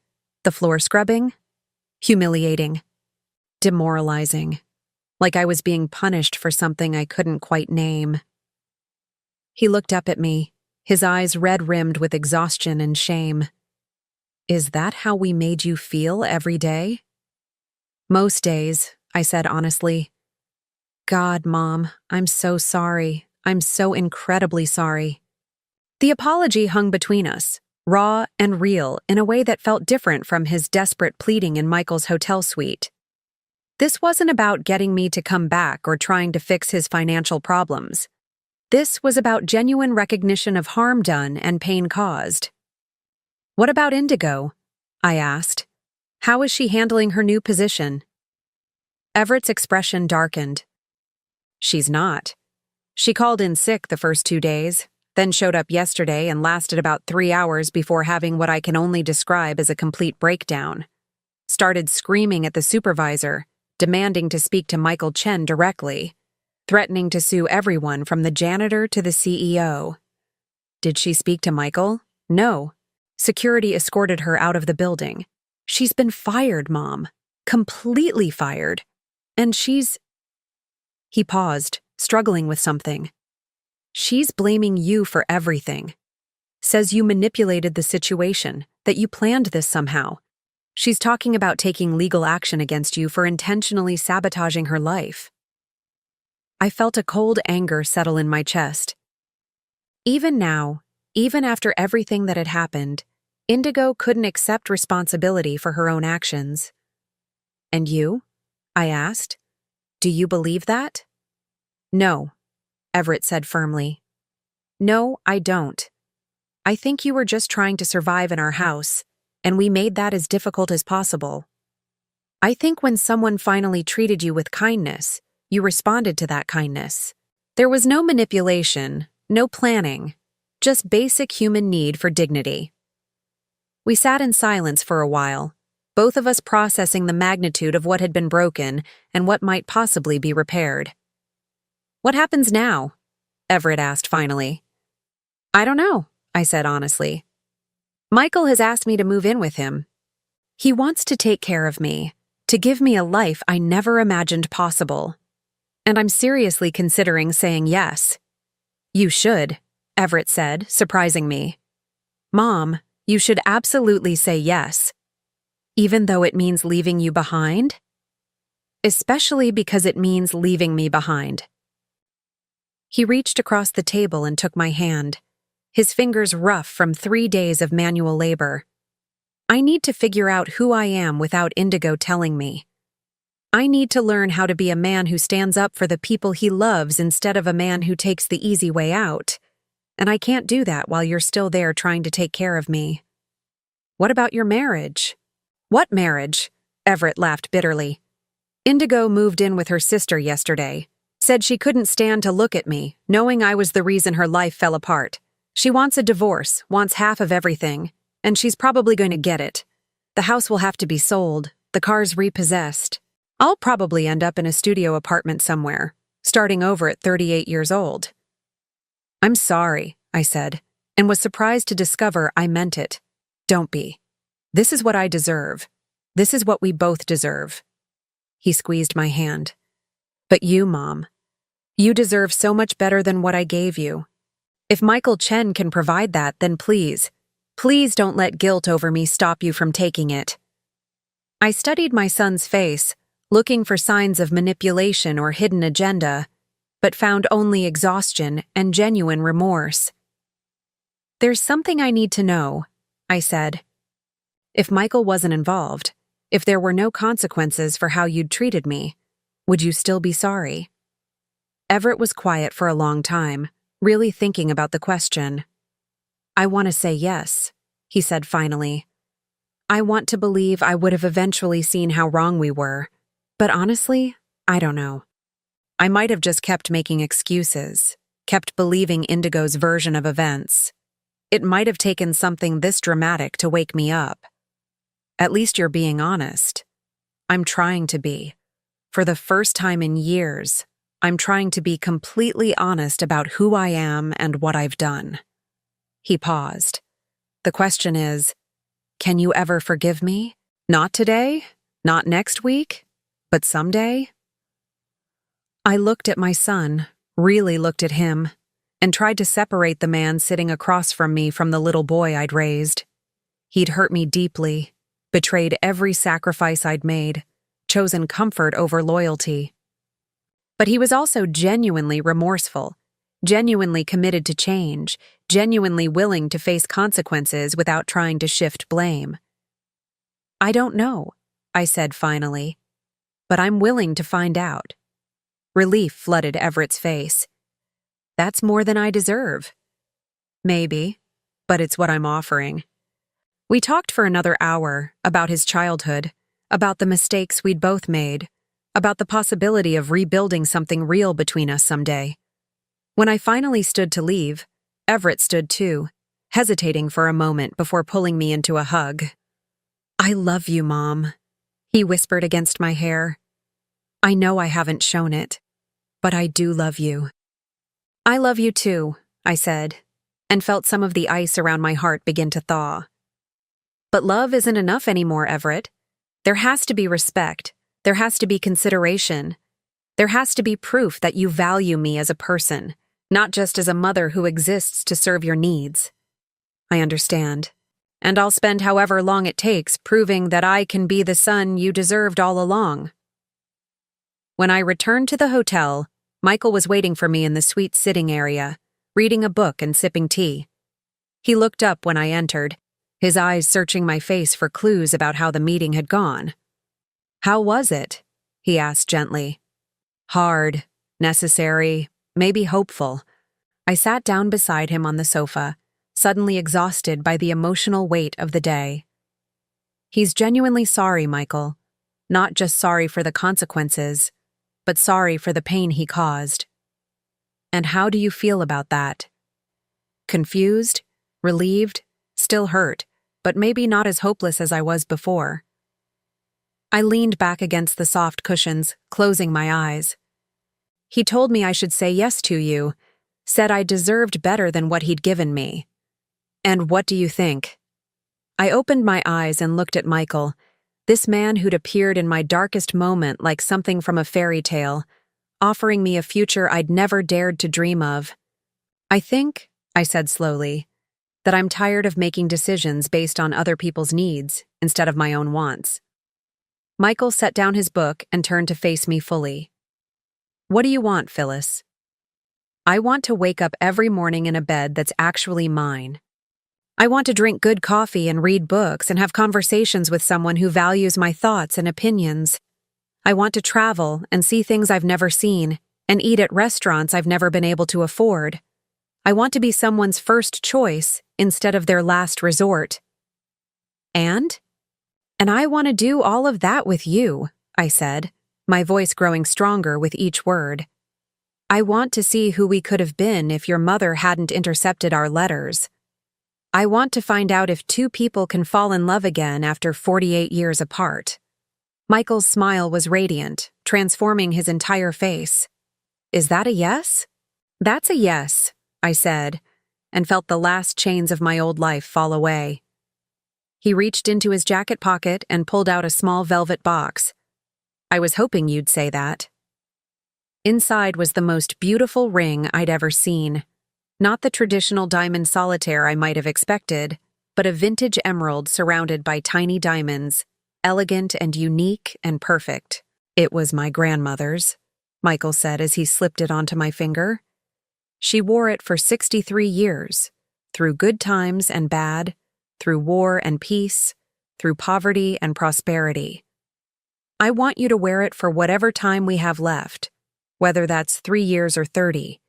"The floor scrubbing?" "Humiliating. Demoralizing. Like I was being punished for something I couldn't quite name." He looked up at me, his eyes red-rimmed with exhaustion and shame. "Is that how we made you feel every day?" "Most days," I said honestly. "God, Mom, I'm so sorry. I'm so incredibly sorry." The apology hung between us, raw and real in a way that felt different from his desperate pleading in Michael's hotel suite. This wasn't about getting me to come back or trying to fix his financial problems. This was about genuine recognition of harm done and pain caused. "What about Indigo?" I asked. "How is she handling her new position?" Everett's expression darkened. "She's not. She called in sick the first 2 days, then showed up yesterday and lasted about 3 hours before having what I can only describe as a complete breakdown. Started screaming at the supervisor, demanding to speak to Michael Chen directly, threatening to sue everyone from the janitor to the CEO. Did she speak to Michael? No. Security escorted her out of the building. She's been fired, Mom. Completely fired. And she's—" He paused, struggling with something. "She's blaming you for everything. Says you manipulated the situation, that you planned this somehow. She's talking about taking legal action against you for intentionally sabotaging her life." I felt a cold anger settle in my chest. Even now, even after everything that had happened, Indigo couldn't accept responsibility for her own actions. "And you?" I asked. "Do you believe that?" "No," Everett said firmly. "No, I don't. I think you were just trying to survive in our house, and we made that as difficult as possible. I think when someone finally treated you with kindness, you responded to that kindness. There was no manipulation, no planning, just basic human need for dignity." We sat in silence for a while, both of us processing the magnitude of what had been broken and what might possibly be repaired. "What happens now?" Everett asked finally. "I don't know," I said honestly. "Michael has asked me to move in with him. He wants to take care of me, to give me a life I never imagined possible. And I'm seriously considering saying yes." "You should," Everett said, surprising me. "Mom, you should absolutely say yes. Even though it means leaving you behind?" "Especially because it means leaving me behind." He reached across the table and took my hand, his fingers rough from 3 days of manual labor. "I need to figure out who I am without Indigo telling me. I need to learn how to be a man who stands up for the people he loves instead of a man who takes the easy way out. And I can't do that while you're still there trying to take care of me." "What about your marriage?" "What marriage?" Everett laughed bitterly. "Indigo moved in with her sister yesterday. Said she couldn't stand to look at me, knowing I was the reason her life fell apart. She wants a divorce, wants half of everything, and she's probably going to get it. The house will have to be sold, the car's repossessed. I'll probably end up in a studio apartment somewhere, starting over at 38 years old." "I'm sorry," I said, and was surprised to discover I meant it. "Don't be. This is what I deserve. This is what we both deserve." He squeezed my hand. "But you, Mom, you deserve so much better than what I gave you. If Michael Chen can provide that, then please, please don't let guilt over me stop you from taking it." I studied my son's face, looking for signs of manipulation or hidden agenda, but found only exhaustion and genuine remorse. "There's something I need to know," I said. "If Michael wasn't involved, if there were no consequences for how you'd treated me, would you still be sorry?" Everett was quiet for a long time, really thinking about the question. "I want to say yes," he said finally. "I want to believe I would have eventually seen how wrong we were, but honestly, I don't know. I might have just kept making excuses, kept believing Indigo's version of events. It might have taken something this dramatic to wake me up. At least you're being honest." "I'm trying to be. For the first time in years, I'm trying to be completely honest about who I am and what I've done." He paused. "The question is, can you ever forgive me? Not today, not next week, but someday?" I looked at my son, really looked at him, and tried to separate the man sitting across from me from the little boy I'd raised. He'd hurt me deeply, betrayed every sacrifice I'd made, chosen comfort over loyalty. But he was also genuinely remorseful, genuinely committed to change, genuinely willing to face consequences without trying to shift blame. I don't know, I said finally, but I'm willing to find out. Relief flooded Everett's face. That's more than I deserve. Maybe, but it's what I'm offering. We talked for another hour about his childhood, about the mistakes we'd both made, about the possibility of rebuilding something real between us someday. When I finally stood to leave, Everett stood too, hesitating for a moment before pulling me into a hug. I love you, Mom, he whispered against my hair. I know I haven't shown it, but I do love you. I love you too, I said, and felt some of the ice around my heart begin to thaw. But love isn't enough anymore, Everett. There has to be respect. There has to be consideration. There has to be proof that you value me as a person, not just as a mother who exists to serve your needs. I understand. And I'll spend however long it takes proving that I can be the son you deserved all along. When I returned to the hotel, Michael was waiting for me in the suite sitting area, reading a book and sipping tea. He looked up when I entered, his eyes searching my face for clues about how the meeting had gone. How was it? He asked gently. Hard, necessary, maybe hopeful. I sat down beside him on the sofa, suddenly exhausted by the emotional weight of the day. He's genuinely sorry, Michael. Not just sorry for the consequences, but sorry for the pain he caused. And how do you feel about that? Confused? Relieved? Still hurt, but maybe not as hopeless as I was before. I leaned back against the soft cushions, closing my eyes. He told me I should say yes to you, said I deserved better than what he'd given me. And what do you think? I opened my eyes and looked at Michael, this man who'd appeared in my darkest moment like something from a fairy tale, offering me a future I'd never dared to dream of. I think, I said slowly, that I'm tired of making decisions based on other people's needs instead of my own wants. Michael set down his book and turned to face me fully. What do you want, Phyllis? I want to wake up every morning in a bed that's actually mine. I want to drink good coffee and read books and have conversations with someone who values my thoughts and opinions. I want to travel and see things I've never seen and eat at restaurants I've never been able to afford. I want to be someone's first choice instead of their last resort. And I want to do all of that with you, I said, my voice growing stronger with each word. I want to see who we could have been if your mother hadn't intercepted our letters. I want to find out if two people can fall in love again after 48 years apart. Michael's smile was radiant, transforming his entire face. Is that a yes? That's a yes, I said, and felt the last chains of my old life fall away. He reached into his jacket pocket and pulled out a small velvet box. I was hoping you'd say that. Inside was the most beautiful ring I'd ever seen. Not the traditional diamond solitaire I might have expected, but a vintage emerald surrounded by tiny diamonds, elegant and unique and perfect. It was my grandmother's, Michael said as he slipped it onto my finger. She wore it for 63 years, through good times and bad, through war and peace, through poverty and prosperity. I want you to wear it for whatever time we have left, whether that's 3 years or 30.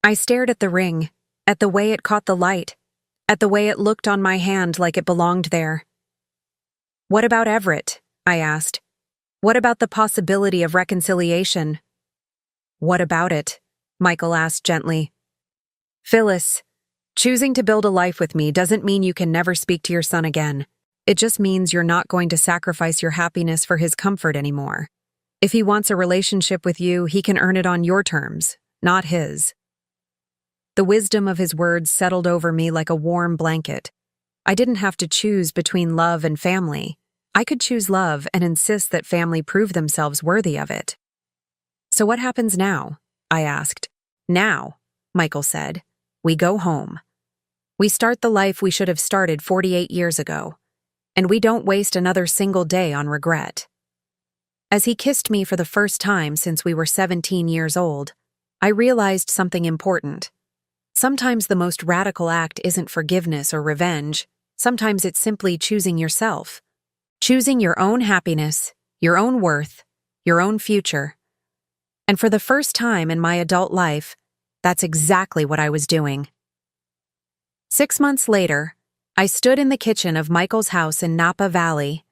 I stared at the ring, at the way it caught the light, at the way it looked on my hand like it belonged there. What about Everett? I asked. What about the possibility of reconciliation? What about it? Michael asked gently. Phyllis, choosing to build a life with me doesn't mean you can never speak to your son again. It just means you're not going to sacrifice your happiness for his comfort anymore. If he wants a relationship with you, he can earn it on your terms, not his. The wisdom of his words settled over me like a warm blanket. I didn't have to choose between love and family. I could choose love and insist that family prove themselves worthy of it. So what happens now? I asked. Now, Michael said, we go home. We start the life we should have started 48 years ago. And we don't waste another single day on regret. As he kissed me for the first time since we were 17 years old, I realized something important. Sometimes the most radical act isn't forgiveness or revenge. Sometimes it's simply choosing yourself. Choosing your own happiness, your own worth, your own future. And for the first time in my adult life, that's exactly what I was doing. 6 months later, I stood in the kitchen of Michael's house in Napa Valley,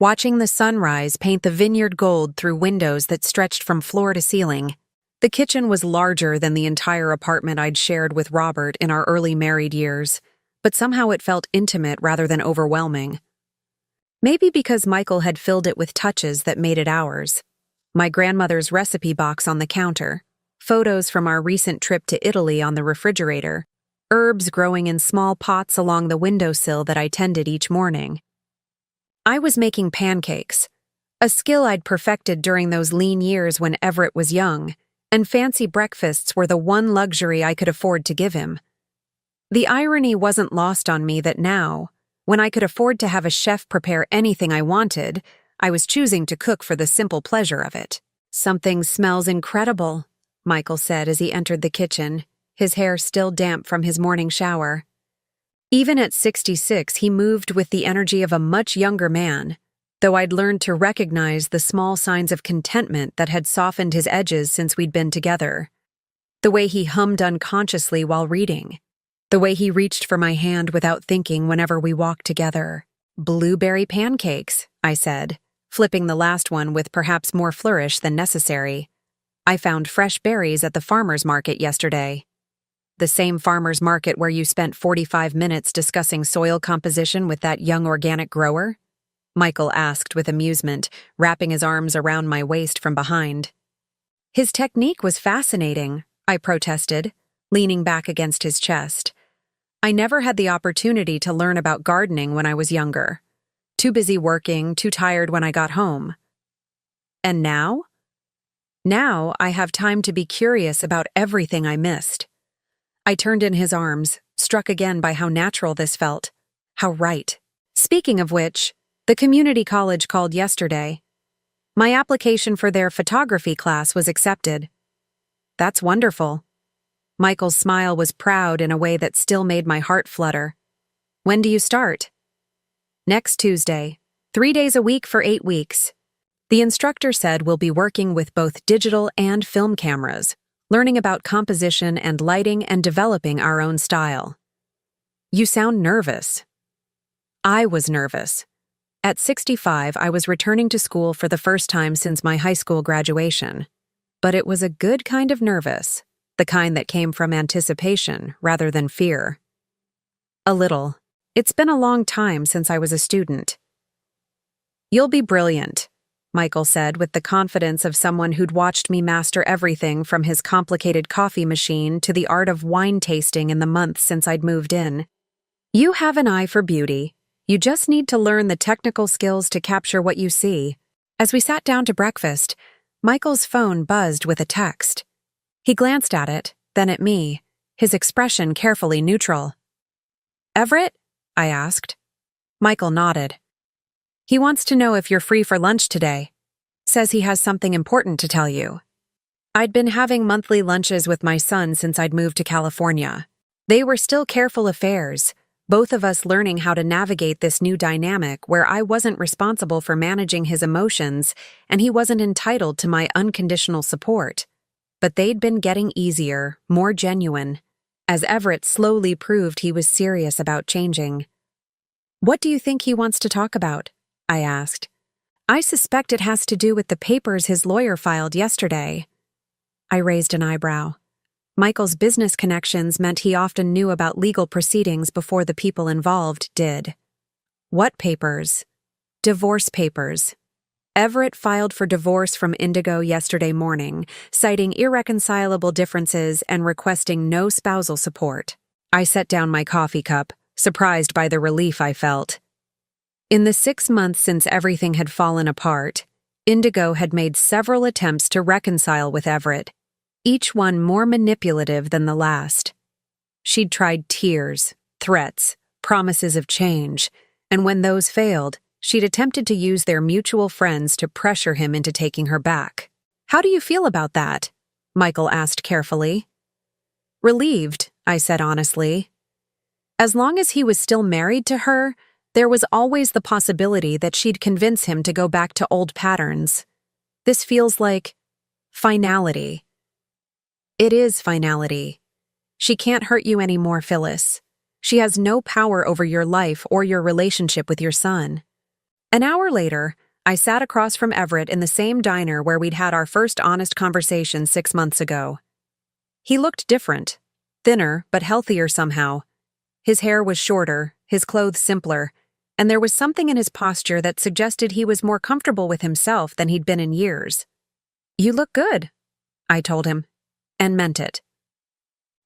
watching the sunrise paint the vineyard gold through windows that stretched from floor to ceiling. The kitchen was larger than the entire apartment I'd shared with Robert in our early married years, but somehow it felt intimate rather than overwhelming. Maybe because Michael had filled it with touches that made it ours. My grandmother's recipe box on the counter, photos from our recent trip to Italy on the refrigerator, herbs growing in small pots along the windowsill that I tended each morning. I was making pancakes, a skill I'd perfected during those lean years when Everett was young, and fancy breakfasts were the one luxury I could afford to give him. The irony wasn't lost on me that now, when I could afford to have a chef prepare anything I wanted, I was choosing to cook for the simple pleasure of it. "Something smells incredible," Michael said as he entered the kitchen, his hair still damp from his morning shower. Even at 66, he moved with the energy of a much younger man, though I'd learned to recognize the small signs of contentment that had softened his edges since we'd been together. The way he hummed unconsciously while reading. The way he reached for my hand without thinking whenever we walked together. "Blueberry pancakes," I said, flipping the last one with perhaps more flourish than necessary. "I found fresh berries at the farmer's market yesterday." "The same farmer's market where you spent 45 minutes discussing soil composition with that young organic grower?" Michael asked with amusement, wrapping his arms around my waist from behind. "His technique was fascinating," I protested, leaning back against his chest. "I never had the opportunity to learn about gardening when I was younger. Too busy working, too tired when I got home." "And now?" "Now I have time to be curious about everything I missed." I turned in his arms, struck again by how natural this felt. How right. "Speaking of which, the community college called yesterday. My application for their photography class was accepted." "That's wonderful." Michael's smile was proud in a way that still made my heart flutter. "When do you start?" "Next Tuesday, 3 days a week for 8 weeks. The instructor said we'll be working with both digital and film cameras, learning about composition and lighting and developing our own style." "You sound nervous." I was nervous. At 65, I was returning to school for the first time since my high school graduation. But it was a good kind of nervous, the kind that came from anticipation rather than fear. "A little. It's been a long time since I was a student." "You'll be brilliant," Michael said with the confidence of someone who'd watched me master everything from his complicated coffee machine to the art of wine tasting in the months since I'd moved in. "You have an eye for beauty. You just need to learn the technical skills to capture what you see." As we sat down to breakfast, Michael's phone buzzed with a text. He glanced at it, then at me, his expression carefully neutral. "Everett?" I asked. Michael nodded. "He wants to know if you're free for lunch today. Says he has something important to tell you." I'd been having monthly lunches with my son since I'd moved to California. They were still careful affairs, both of us learning how to navigate this new dynamic where I wasn't responsible for managing his emotions and he wasn't entitled to my unconditional support. But they'd been getting easier, more genuine, as Everett slowly proved he was serious about changing. "What do you think he wants to talk about?" I asked. "I suspect it has to do with the papers his lawyer filed yesterday." I raised an eyebrow. Michael's business connections meant he often knew about legal proceedings before the people involved did. "What papers?" "Divorce papers. Everett filed for divorce from Indigo yesterday morning, citing irreconcilable differences and requesting no spousal support." I set down my coffee cup, surprised by the relief I felt. In the 6 months since everything had fallen apart, Indigo had made several attempts to reconcile with Everett, each one more manipulative than the last. She'd tried tears, threats, promises of change, and when those failed, she'd attempted to use their mutual friends to pressure him into taking her back. "How do you feel about that?" Michael asked carefully. "Relieved," I said honestly. As long as he was still married to her, there was always the possibility that she'd convince him to go back to old patterns. This feels like finality. It is finality. She can't hurt you anymore, Phyllis. She has no power over your life or your relationship with your son. An hour later, I sat across from Everett in the same diner where we'd had our first honest conversation 6 months ago. He looked different, thinner but healthier somehow. His hair was shorter, his clothes simpler, and there was something in his posture that suggested he was more comfortable with himself than he'd been in years. "You look good," I told him, and meant it.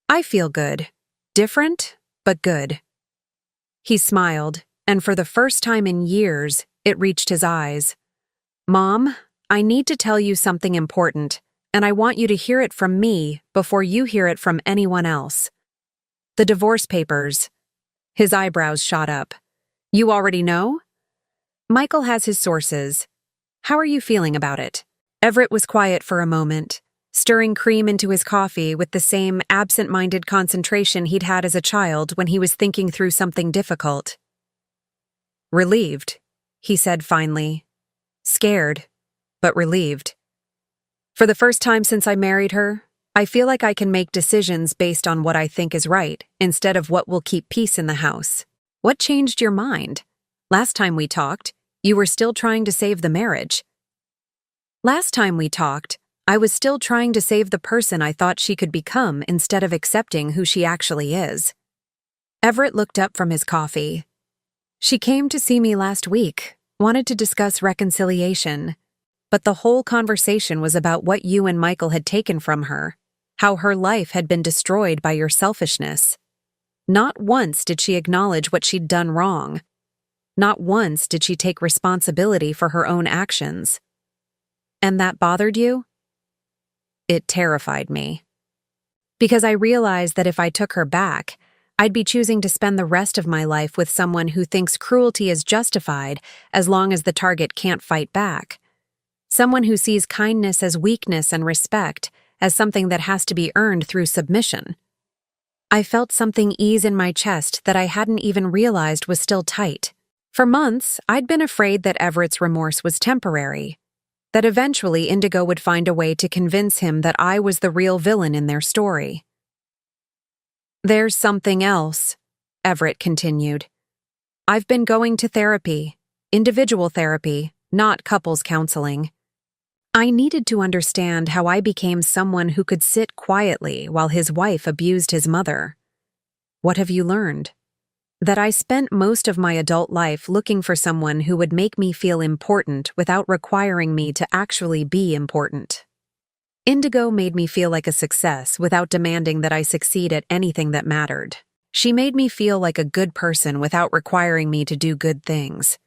"I feel good. Different, but good." He smiled, and for the first time in years, it reached his eyes. "Mom, I need to tell you something important, and I want you to hear it from me before you hear it from anyone else. The divorce papers." His eyebrows shot up. "You already know?" "Michael has his sources. How are you feeling about it?" Everett was quiet for a moment, stirring cream into his coffee with the same absent-minded concentration he'd had as a child when he was thinking through something difficult. "Relieved," he said finally. "Scared, but relieved. For the first time since I married her, I feel like I can make decisions based on what I think is right, instead of what will keep peace in the house." "What changed your mind? Last time we talked, you were still trying to save the marriage." "Last time we talked, I was still trying to save the person I thought she could become instead of accepting who she actually is." Everett looked up from his coffee. "She came to see me last week, wanted to discuss reconciliation. But the whole conversation was about what you and Michael had taken from her, how her life had been destroyed by your selfishness. Not once did she acknowledge what she'd done wrong. Not once did she take responsibility for her own actions. And that bothered you?" It terrified me. Because I realized that if I took her back, I'd be choosing to spend the rest of my life with someone who thinks cruelty is justified as long as the target can't fight back. Someone who sees kindness as weakness and respect as something that has to be earned through submission. I felt something ease in my chest that I hadn't even realized was still tight. For months, I'd been afraid that Everett's remorse was temporary, that eventually Indigo would find a way to convince him that I was the real villain in their story. "There's something else," Everett continued. "I've been going to therapy, individual therapy, not couples counseling. I needed to understand how I became someone who could sit quietly while his wife abused his mother. What have you learned? That I spent most of my adult life looking for someone who would make me feel important without requiring me to actually be important. Indigo made me feel like a success without demanding that I succeed at anything that mattered. She made me feel like a good person without requiring me to do good things.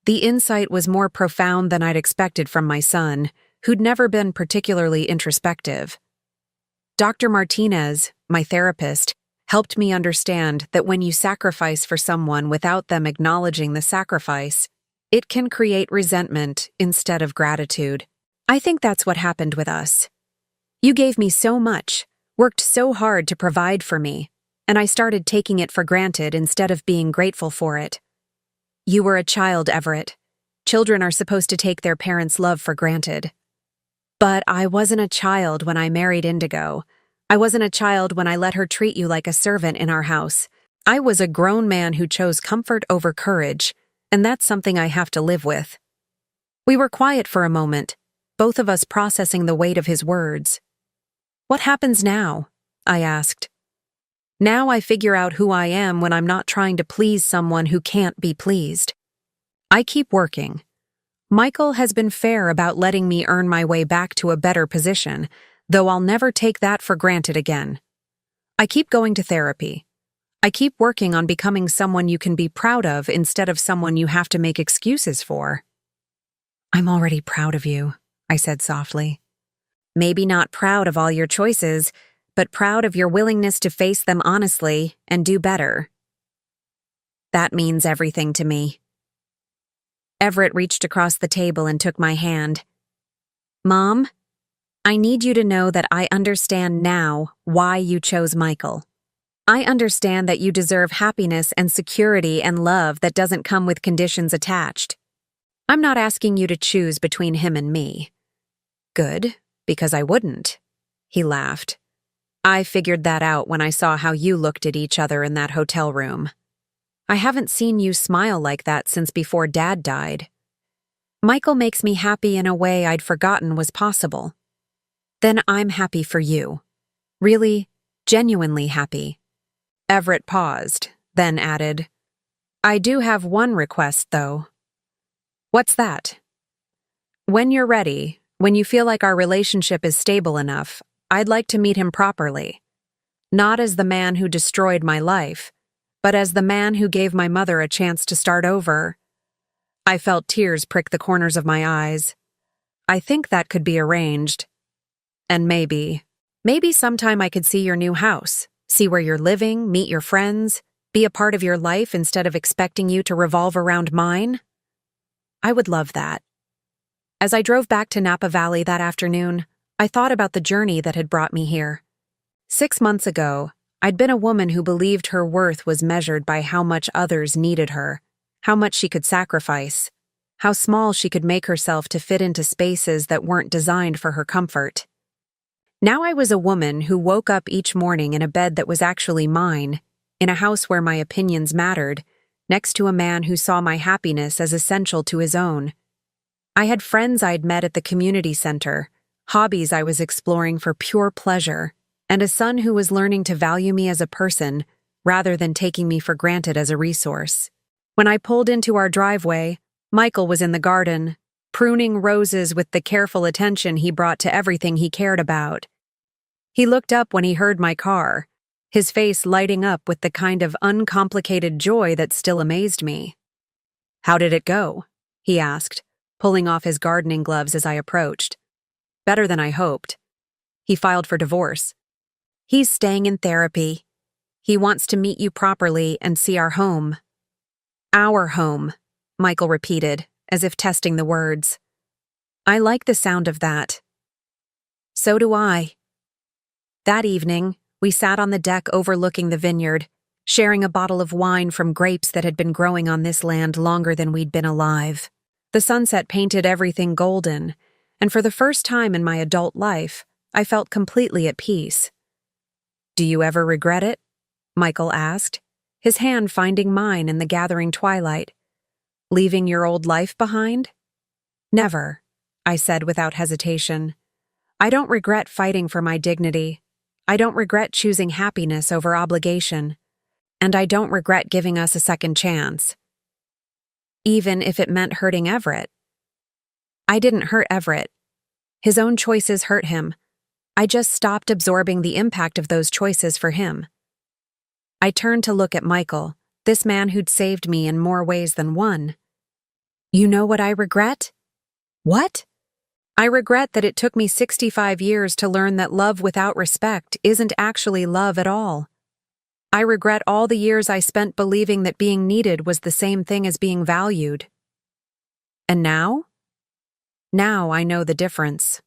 The insight was more profound than I'd expected from my son, who'd never been particularly introspective. Dr. Martinez, my therapist, helped me understand that when you sacrifice for someone without them acknowledging the sacrifice, it can create resentment instead of gratitude. I think that's what happened with us. You gave me so much, worked so hard to provide for me, and I started taking it for granted instead of being grateful for it. You were a child, Everett. Children are supposed to take their parents' love for granted. But I wasn't a child when I married Indigo. I wasn't a child when I let her treat you like a servant in our house. I was a grown man who chose comfort over courage, and that's something I have to live with." We were quiet for a moment, both of us processing the weight of his words. "What happens now?" I asked. "Now I figure out who I am when I'm not trying to please someone who can't be pleased. I keep working. Michael has been fair about letting me earn my way back to a better position, though I'll never take that for granted again. I keep going to therapy. I keep working on becoming someone you can be proud of instead of someone you have to make excuses for." "I'm already proud of you," I said softly. "Maybe not proud of all your choices, but proud of your willingness to face them honestly and do better. That means everything to me." Everett reached across the table and took my hand. "Mom, I need you to know that I understand now why you chose Michael. I understand that you deserve happiness and security and love that doesn't come with conditions attached. I'm not asking you to choose between him and me. Good, because I wouldn't. He laughed. I figured that out when I saw how you looked at each other in that hotel room. I haven't seen you smile like that since before Dad died. Michael makes me happy in a way I'd forgotten was possible. Then I'm happy for you. Really, genuinely happy. Everett paused, then added, I do have one request, though. What's that? When you're ready, when you feel like our relationship is stable enough, I'd like to meet him properly. Not as the man who destroyed my life, but as the man who gave my mother a chance to start over. I felt tears prick the corners of my eyes. I think that could be arranged. And maybe sometime I could see your new house, see where you're living, meet your friends, be a part of your life instead of expecting you to revolve around mine. I would love that. As I drove back to Napa Valley that afternoon, I thought about the journey that had brought me here. 6 months ago, I'd been a woman who believed her worth was measured by how much others needed her, how much she could sacrifice, how small she could make herself to fit into spaces that weren't designed for her comfort. Now I was a woman who woke up each morning in a bed that was actually mine, in a house where my opinions mattered, next to a man who saw my happiness as essential to his own. I had friends I'd met at the community center, hobbies I was exploring for pure pleasure, and a son who was learning to value me as a person rather than taking me for granted as a resource. When I pulled into our driveway, Michael was in the garden, pruning roses with the careful attention he brought to everything he cared about. He looked up when he heard my car, his face lighting up with the kind of uncomplicated joy that still amazed me. How did it go? He asked, pulling off his gardening gloves as I approached. Better than I hoped. He filed for divorce. He's staying in therapy. He wants to meet you properly and see our home. Our home, Michael repeated, as if testing the words. I like the sound of that. So do I. That evening, we sat on the deck overlooking the vineyard, sharing a bottle of wine from grapes that had been growing on this land longer than we'd been alive. The sunset painted everything golden, and for the first time in my adult life, I felt completely at peace. Do you ever regret it? Michael asked, his hand finding mine in the gathering twilight. Leaving your old life behind? Never, I said without hesitation. I don't regret fighting for my dignity. I don't regret choosing happiness over obligation. And I don't regret giving us a second chance. Even if it meant hurting Everett. I didn't hurt Everett. His own choices hurt him. I just stopped absorbing the impact of those choices for him. I turned to look at Michael, this man who'd saved me in more ways than one. You know what I regret? What? I regret that it took me 65 years to learn that love without respect isn't actually love at all. I regret all the years I spent believing that being needed was the same thing as being valued. And now? Now I know the difference.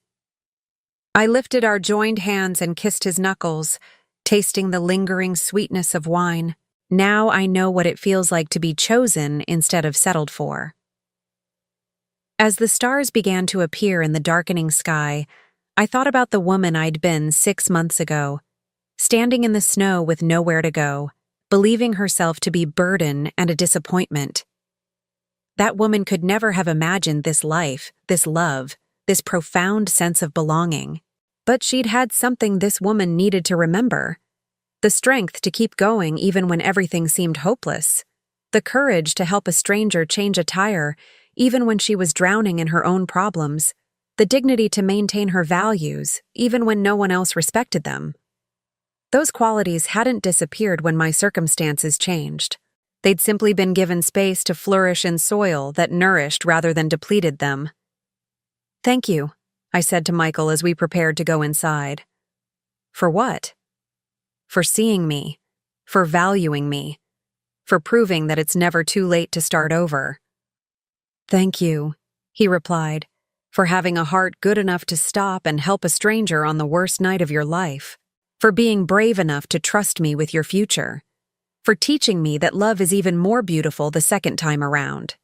I lifted our joined hands and kissed his knuckles, tasting the lingering sweetness of wine. Now I know what it feels like to be chosen instead of settled for. As the stars began to appear in the darkening sky, I thought about the woman I'd been 6 months ago, standing in the snow with nowhere to go, believing herself to be burden and a disappointment. That woman could never have imagined this life, this love, this profound sense of belonging. But she'd had something this woman needed to remember. The strength to keep going even when everything seemed hopeless. The courage to help a stranger change a tire even when she was drowning in her own problems. The dignity to maintain her values even when no one else respected them. Those qualities hadn't disappeared when my circumstances changed. They'd simply been given space to flourish in soil that nourished rather than depleted them. Thank you, I said to Michael as we prepared to go inside. For what? For seeing me, for valuing me, for proving that it's never too late to start over. Thank you, he replied, for having a heart good enough to stop and help a stranger on the worst night of your life, for being brave enough to trust me with your future, for teaching me that love is even more beautiful the second time around.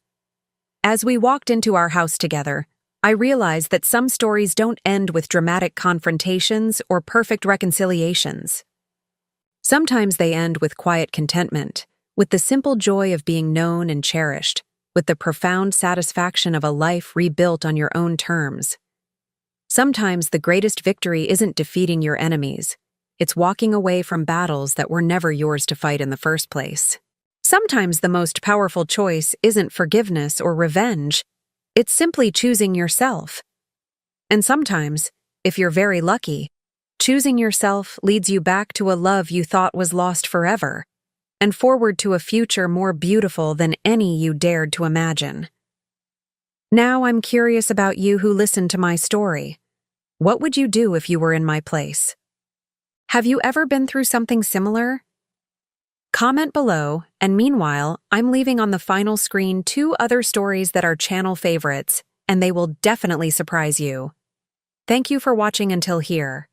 As we walked into our house together, I realized that some stories don't end with dramatic confrontations or perfect reconciliations. Sometimes they end with quiet contentment, with the simple joy of being known and cherished, with the profound satisfaction of a life rebuilt on your own terms. Sometimes the greatest victory isn't defeating your enemies, it's walking away from battles that were never yours to fight in the first place. Sometimes the most powerful choice isn't forgiveness or revenge, it's simply choosing yourself. And sometimes, if you're very lucky, choosing yourself leads you back to a love you thought was lost forever, and forward to a future more beautiful than any you dared to imagine. Now I'm curious about you who listened to my story. What would you do if you were in my place? Have you ever been through something similar? Comment below, and meanwhile, I'm leaving on the final screen 2 other stories that are channel favorites, and they will definitely surprise you. Thank you for watching until here.